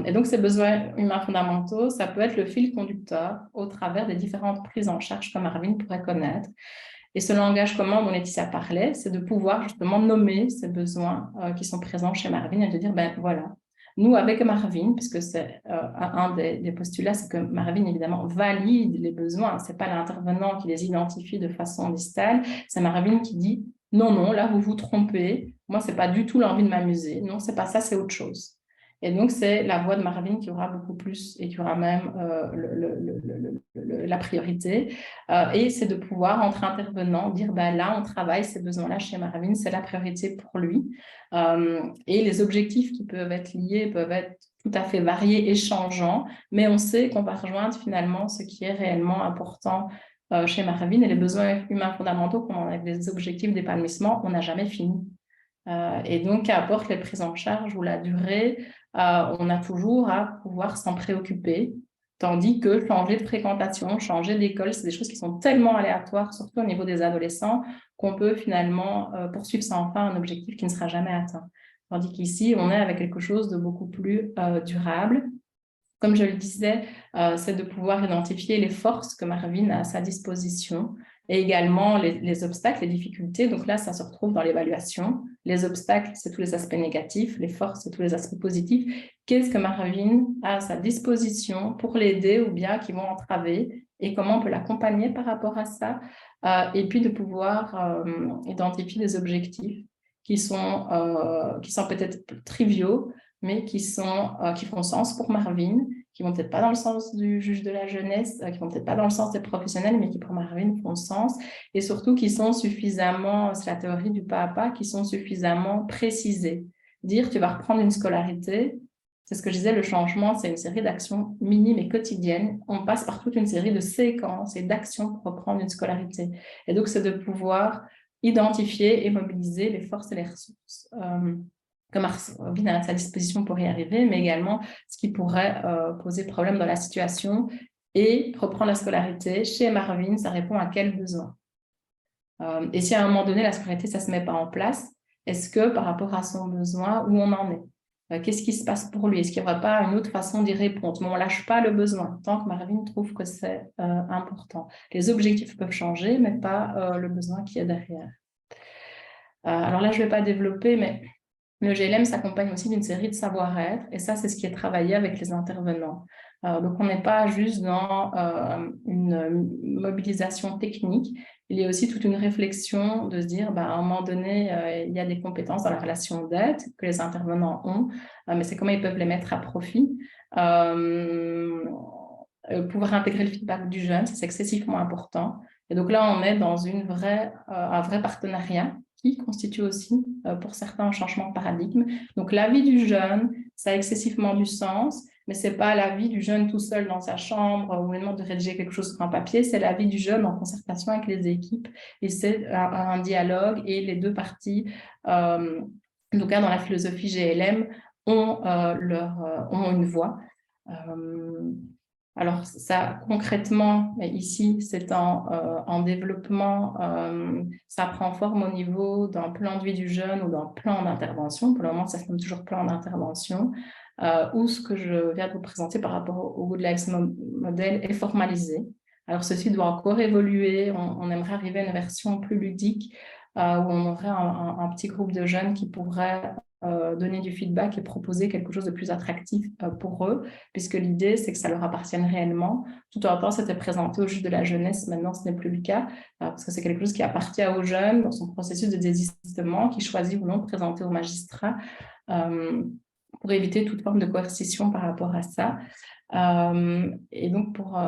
Et donc, ces besoins humains fondamentaux, ça peut être le fil conducteur au travers des différentes prises en charge que Marvin pourrait connaître. Et ce langage commun dont Laetitia parlait, c'est de pouvoir justement nommer ces besoins qui sont présents chez Marvin et de dire, ben voilà, nous avec Marvin, puisque c'est un des postulats, c'est que Marvin évidemment valide les besoins, c'est pas l'intervenant qui les identifie de façon distale, c'est Marvin qui dit, non, non, là vous vous trompez, moi c'est pas du tout l'envie de m'amuser, non, c'est pas ça, c'est autre chose. Et donc, c'est la voix de Marvin qui aura beaucoup plus et qui aura même la priorité. Et c'est de pouvoir, entre intervenants, dire ben là, on travaille ces besoins-là chez Marvin, c'est la priorité pour lui. Et les objectifs qui peuvent être liés peuvent être tout à fait variés et changeants, mais on sait qu'on va rejoindre finalement ce qui est réellement important chez Marvin. Et les besoins humains fondamentaux, comme on a des objectifs d'épanouissement, on n'a jamais fini. Et donc, qu'importe les prises en charge ou la durée, on a toujours à pouvoir s'en préoccuper, tandis que changer de fréquentation, changer d'école, c'est des choses qui sont tellement aléatoires, surtout au niveau des adolescents, qu'on peut finalement poursuivre sans fin un objectif qui ne sera jamais atteint. Tandis qu'ici, on est avec quelque chose de beaucoup plus durable. Comme je le disais, c'est de pouvoir identifier les forces que Marvin a à sa disposition et également les obstacles, les difficultés. Donc là, ça se retrouve dans l'évaluation. Les obstacles, c'est tous les aspects négatifs. Les forces, c'est tous les aspects positifs. Qu'est-ce que Marvin a à sa disposition pour l'aider ou bien qui vont entraver et comment on peut l'accompagner par rapport à ça. Et puis de pouvoir identifier des objectifs qui sont peut-être triviaux, mais qui font sens pour Marvin, qui vont peut-être pas dans le sens du juge de la jeunesse, qui vont peut-être pas dans le sens des professionnels, mais qui pour Marvin font sens, et surtout qui sont suffisamment, c'est la théorie du pas à pas, qui sont suffisamment précisés. Dire tu vas reprendre une scolarité, c'est ce que je disais, le changement, c'est une série d'actions minimes et quotidiennes. On passe par toute une série de séquences et d'actions pour reprendre une scolarité. Et donc, c'est de pouvoir identifier et mobiliser les forces et les ressources que Marvin a à sa disposition pour y arriver, mais également ce qui pourrait poser problème dans la situation. Et reprendre la scolarité, chez Marvin, ça répond à quel besoin? Et si à un moment donné, la scolarité, ça ne se met pas en place, est-ce que par rapport à son besoin, où on en est? Qu'est-ce qui se passe pour lui? Est-ce qu'il n'y aurait pas une autre façon d'y répondre? Mais on ne lâche pas le besoin, tant que Marvin trouve que c'est important. Les objectifs peuvent changer, mais pas le besoin qui est derrière. Alors là, je ne vais pas développer, mais le GLM s'accompagne aussi d'une série de savoir-être, et ça, c'est ce qui est travaillé avec les intervenants. Donc, on n'est pas juste dans une mobilisation technique, il y a aussi toute une réflexion de se dire, à un moment donné, il y a des compétences dans la relation d'aide que les intervenants ont, mais c'est comment ils peuvent les mettre à profit. Pouvoir intégrer le feedback du jeune, c'est excessivement important. Et donc là, on est dans un vrai partenariat qui constitue aussi, pour certains, un changement de paradigme. Donc, l'avis du jeune, ça a excessivement du sens, mais ce n'est pas l'avis du jeune tout seul dans sa chambre où on lui demande de rédiger quelque chose sur un papier, c'est l'avis du jeune en concertation avec les équipes, et c'est un dialogue, et les deux parties, en tout cas dans la philosophie GLM, ont une voix. Alors, ça, concrètement, ici, c'est en développement, ça prend forme au niveau d'un plan de vie du jeune ou d'un plan d'intervention. Pour le moment, ça se nomme toujours plan d'intervention, où ce que je viens de vous présenter par rapport au Good Lives Model est formalisé. Alors, ceci doit encore évoluer. On aimerait arriver à une version plus ludique, où on aurait un petit groupe de jeunes qui pourraient donner du feedback et proposer quelque chose de plus attractif pour eux, puisque l'idée, c'est que ça leur appartienne réellement. Tout en temps, c'était présenté au juge de la jeunesse. Maintenant, ce n'est plus le cas, parce que c'est quelque chose qui appartient aux jeunes dans son processus de désistement, qui choisit ou non de présenter au magistrat pour éviter toute forme de coercition par rapport à ça. Et donc, pour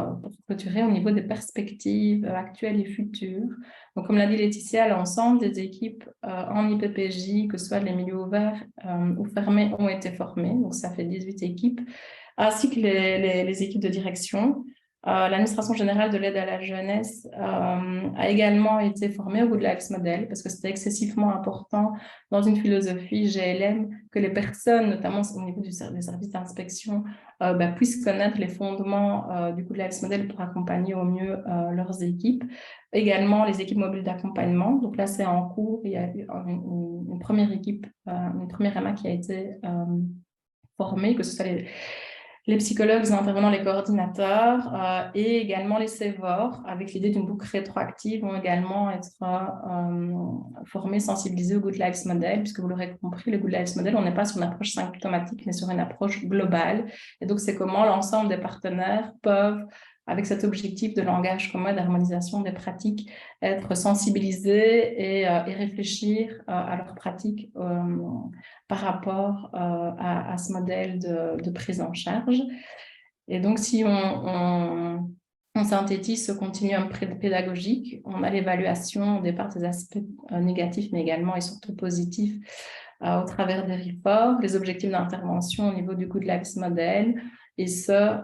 clôturer au niveau des perspectives actuelles et futures, donc comme l'a dit Laetitia, l'ensemble des équipes en IPPJ, que ce soit les milieux ouverts ou fermés, ont été formées. Donc, ça fait 18 équipes, ainsi que les équipes de direction. L'administration générale de l'aide à la jeunesse a également été formée au Good Lives Model parce que c'était excessivement important dans une philosophie GLM que les personnes, notamment au niveau des services d'inspection, puissent connaître les fondements du Good Lives Model pour accompagner au mieux leurs équipes. Également, les équipes mobiles d'accompagnement. Donc là, c'est en cours. Il y a une première équipe, une première AMA qui a été formée, que ce soit les psychologues, les intervenants, les coordinateurs et également les CEVOR, avec l'idée d'une boucle rétroactive, vont également être formés, sensibilisés au Good Lives Model, puisque vous l'aurez compris, le Good Lives Model, on n'est pas sur une approche symptomatique, mais sur une approche globale. Et donc, c'est comment l'ensemble des partenaires peuvent, avec cet objectif de langage commun, d'harmonisation des pratiques, être sensibilisés et réfléchir à leurs pratiques par rapport à ce modèle de prise en charge. Et donc, si on synthétise ce continuum pédagogique, on a l'évaluation au départ des aspects négatifs, mais également et surtout positifs au travers des reports, les objectifs d'intervention au niveau du Good Lives Model, et ce,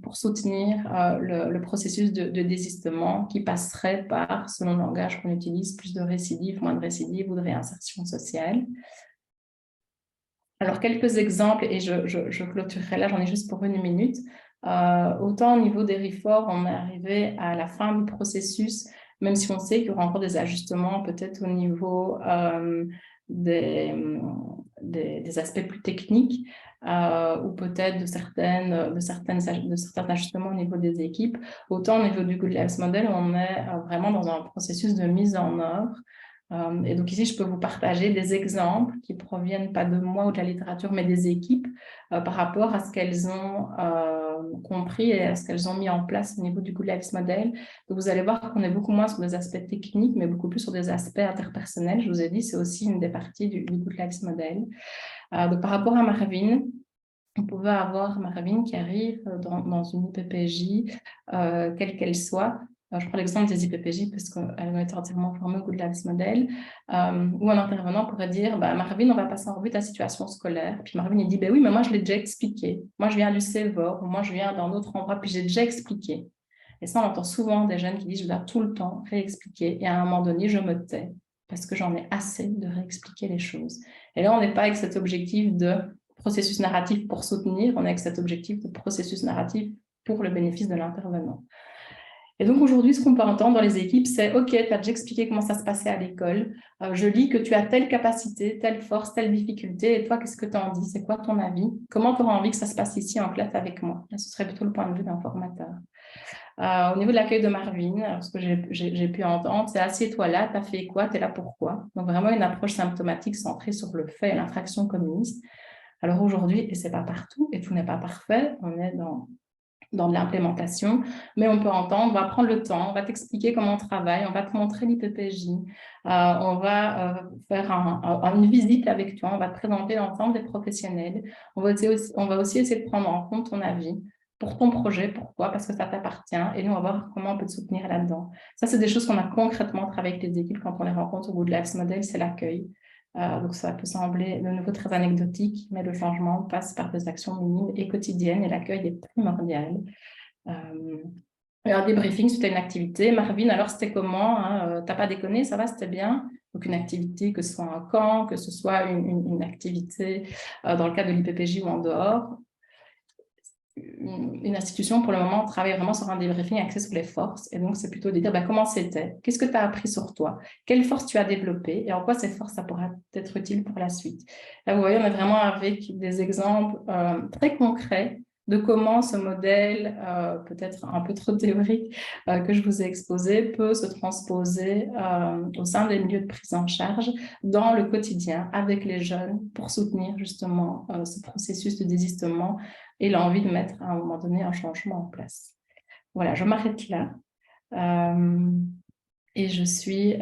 pour soutenir le processus de désistement qui passerait par, selon le langage qu'on utilise, plus de récidives, moins de récidives ou de réinsertion sociale. Alors, quelques exemples, et je clôturerai là, j'en ai juste pour 1 minute. Autant au niveau des reforms, on est arrivé à la fin du processus, même si on sait qu'il y aura encore des ajustements, peut-être au niveau des aspects plus techniques, ou peut-être de certains ajustements au niveau des équipes. Autant au niveau du Good Lives Model, on est vraiment dans un processus de mise en œuvre. Et donc ici, je peux vous partager des exemples qui proviennent pas de moi ou de la littérature, mais des équipes par rapport à ce qu'elles ont compris et à ce qu'elles ont mis en place au niveau du Good Lives Model. Donc vous allez voir qu'on est beaucoup moins sur des aspects techniques, mais beaucoup plus sur des aspects interpersonnels. Je vous ai dit, c'est aussi une des parties du Good Lives Model. Donc par rapport à Marvin, on pouvait avoir Marvin qui arrive dans une IPPJ, quelle qu'elle soit. Je prends l'exemple des IPPJ parce qu'elles ont été entièrement formées au Good Lives Model, où un intervenant pourrait dire Marvin, on va passer en revue ta situation scolaire. Puis Marvin, il dit oui, mais moi, je l'ai déjà expliqué. Moi, je viens du CEVOR, ou moi, je viens d'un autre endroit, puis j'ai déjà expliqué. Et ça, on entend souvent des jeunes qui disent je dois tout le temps réexpliquer. Et à un moment donné, je me tais parce que j'en ai assez de réexpliquer les choses. Et là, on n'est pas avec cet objectif de processus narratif pour soutenir, on est avec cet objectif de processus narratif pour le bénéfice de l'intervenant. Et donc aujourd'hui, ce qu'on peut entendre dans les équipes, c'est « Ok, tu as déjà expliqué comment ça se passait à l'école, je lis que tu as telle capacité, telle force, telle difficulté, et toi, qu'est-ce que tu en dis? C'est quoi ton avis? Comment tu auras envie que ça se passe ici en classe avec moi ?» Là, ce serait plutôt le point de vue d'un formateur. Au niveau de l'accueil de Marvin, ce que j'ai pu entendre, c'est « Assieds-toi là, tu as fait quoi? Tu es là pourquoi ?» Donc vraiment une approche symptomatique centrée sur le fait et l'infraction communiste. Alors aujourd'hui, et ce n'est pas partout, et tout n'est pas parfait, on est dans de l'implémentation, mais on peut entendre, on va prendre le temps, on va t'expliquer comment on travaille, on va te montrer l'IPPJ, on va faire une visite avec toi, on va te présenter l'ensemble des professionnels, on va aussi essayer de prendre en compte ton avis pour ton projet. Pourquoi? Parce que ça t'appartient, et nous, on va voir comment on peut te soutenir là-dedans. Ça, c'est des choses qu'on a concrètement travaillé avec les équipes quand on les rencontre au Good Lives Model, c'est l'accueil. Donc ça peut sembler de nouveau très anecdotique, mais le changement passe par des actions minimes et quotidiennes, et l'accueil est primordial. Alors, débriefing, c'était une activité. Marvin, alors c'était comment? T'as pas déconné, ça va, c'était bien? Donc une activité, que ce soit un camp, que ce soit une activité dans le cadre de l'IPPJ ou en dehors. Une institution, pour le moment, travaille vraiment sur un débriefing axé sur les forces. Et donc, c'est plutôt de dire comment c'était, qu'est-ce que tu as appris sur toi, quelles forces tu as développées et en quoi ces forces, ça pourra être utile pour la suite. Là, vous voyez, on est vraiment avec des exemples très concrets de comment ce modèle, peut-être un peu trop théorique, que je vous ai exposé, peut se transposer au sein des milieux de prise en charge dans le quotidien avec les jeunes pour soutenir justement ce processus de désistement et l'envie de mettre à un moment donné un changement en place. Voilà, je m'arrête là. Et je suis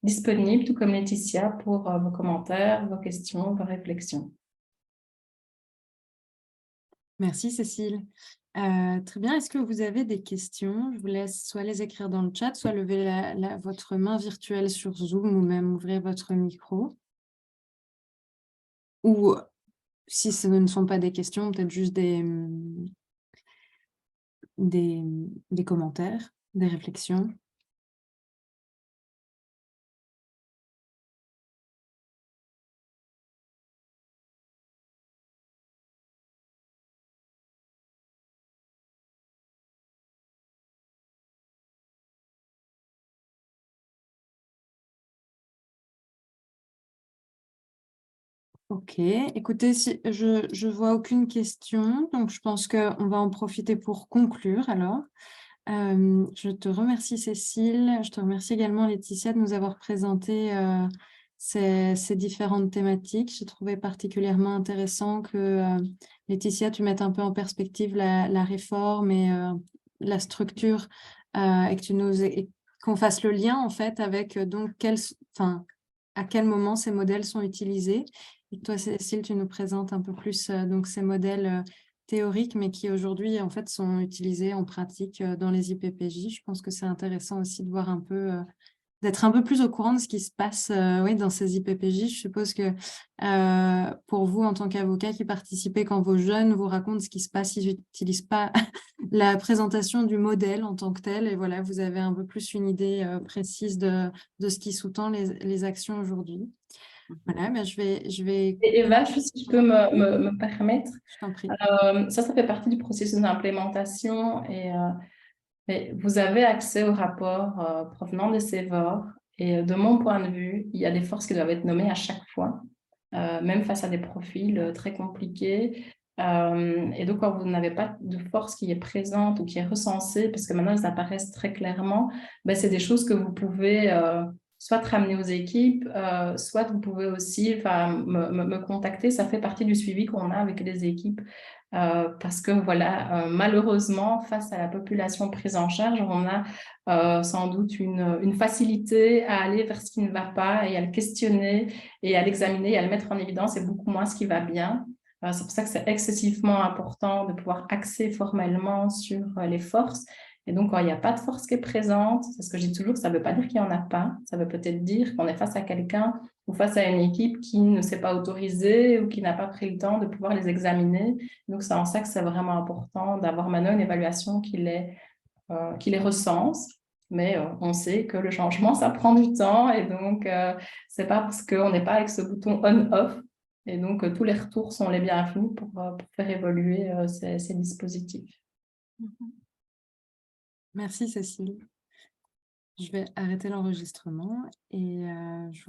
disponible, tout comme Laetitia, pour vos commentaires, vos questions, vos réflexions. Merci Cécile. Très bien, est-ce que vous avez des questions? Je vous laisse soit les écrire dans le chat, soit lever votre main virtuelle sur Zoom ou même ouvrir votre micro. Ou si ce ne sont pas des questions, peut-être juste des commentaires, des réflexions. Ok, écoutez, si je vois aucune question, donc je pense qu'on va en profiter pour conclure alors. Je te remercie Cécile, je te remercie également Laetitia de nous avoir présenté ces différentes thématiques. J'ai trouvé particulièrement intéressant que Laetitia, tu mettes un peu en perspective la réforme et la structure et que tu qu'on fasse le lien en fait avec donc à quel moment ces modèles sont utilisés. Et toi Cécile, tu nous présentes un peu plus donc ces modèles théoriques, mais qui aujourd'hui, en fait, sont utilisés en pratique dans les IPPJ. Je pense que c'est intéressant aussi de voir un peu, d'être un peu plus au courant de ce qui se passe oui, dans ces IPPJ. Je suppose que pour vous, en tant qu'avocat qui participez, quand vos jeunes vous racontent ce qui se passe, ils n'utilisent pas la présentation du modèle en tant que tel. Et voilà, vous avez un peu plus une idée précise de ce qui sous-tend les actions aujourd'hui. Voilà, mais je vais... Et Eva, si je peux me permettre, Je t'en prie. ça fait partie du processus d'implémentation et vous avez accès aux rapports provenant des CEVOR. Et de mon point de vue, il y a des forces qui doivent être nommées à chaque fois, même face à des profils très compliqués. Et donc, quand vous n'avez pas de force qui est présente ou qui est recensée, parce que maintenant, elles apparaissent très clairement, ben, c'est des choses que vous pouvez soit ramener aux équipes, soit vous pouvez aussi me contacter. Ça fait partie du suivi qu'on a avec les équipes. Parce que voilà, malheureusement, face à la population prise en charge, on a sans doute une facilité à aller vers ce qui ne va pas et à le questionner et à l'examiner et à le mettre en évidence et beaucoup moins ce qui va bien. C'est pour ça que c'est excessivement important de pouvoir axer formellement sur les forces. Et donc, quand il n'y a pas de force qui est présente, c'est ce que je dis toujours, ça ne veut pas dire qu'il n'y en a pas. Ça veut peut-être dire qu'on est face à quelqu'un ou face à une équipe qui ne s'est pas autorisée ou qui n'a pas pris le temps de pouvoir les examiner. Donc, c'est en ça que c'est vraiment important d'avoir maintenant une évaluation qui les recense. Mais on sait que le changement, ça prend du temps. Et donc, c'est pas parce qu'on n'est pas avec ce bouton on-off. Et donc, tous les retours sont les bienvenus pour faire évoluer ces dispositifs. Merci Cécile. Je vais arrêter l'enregistrement et je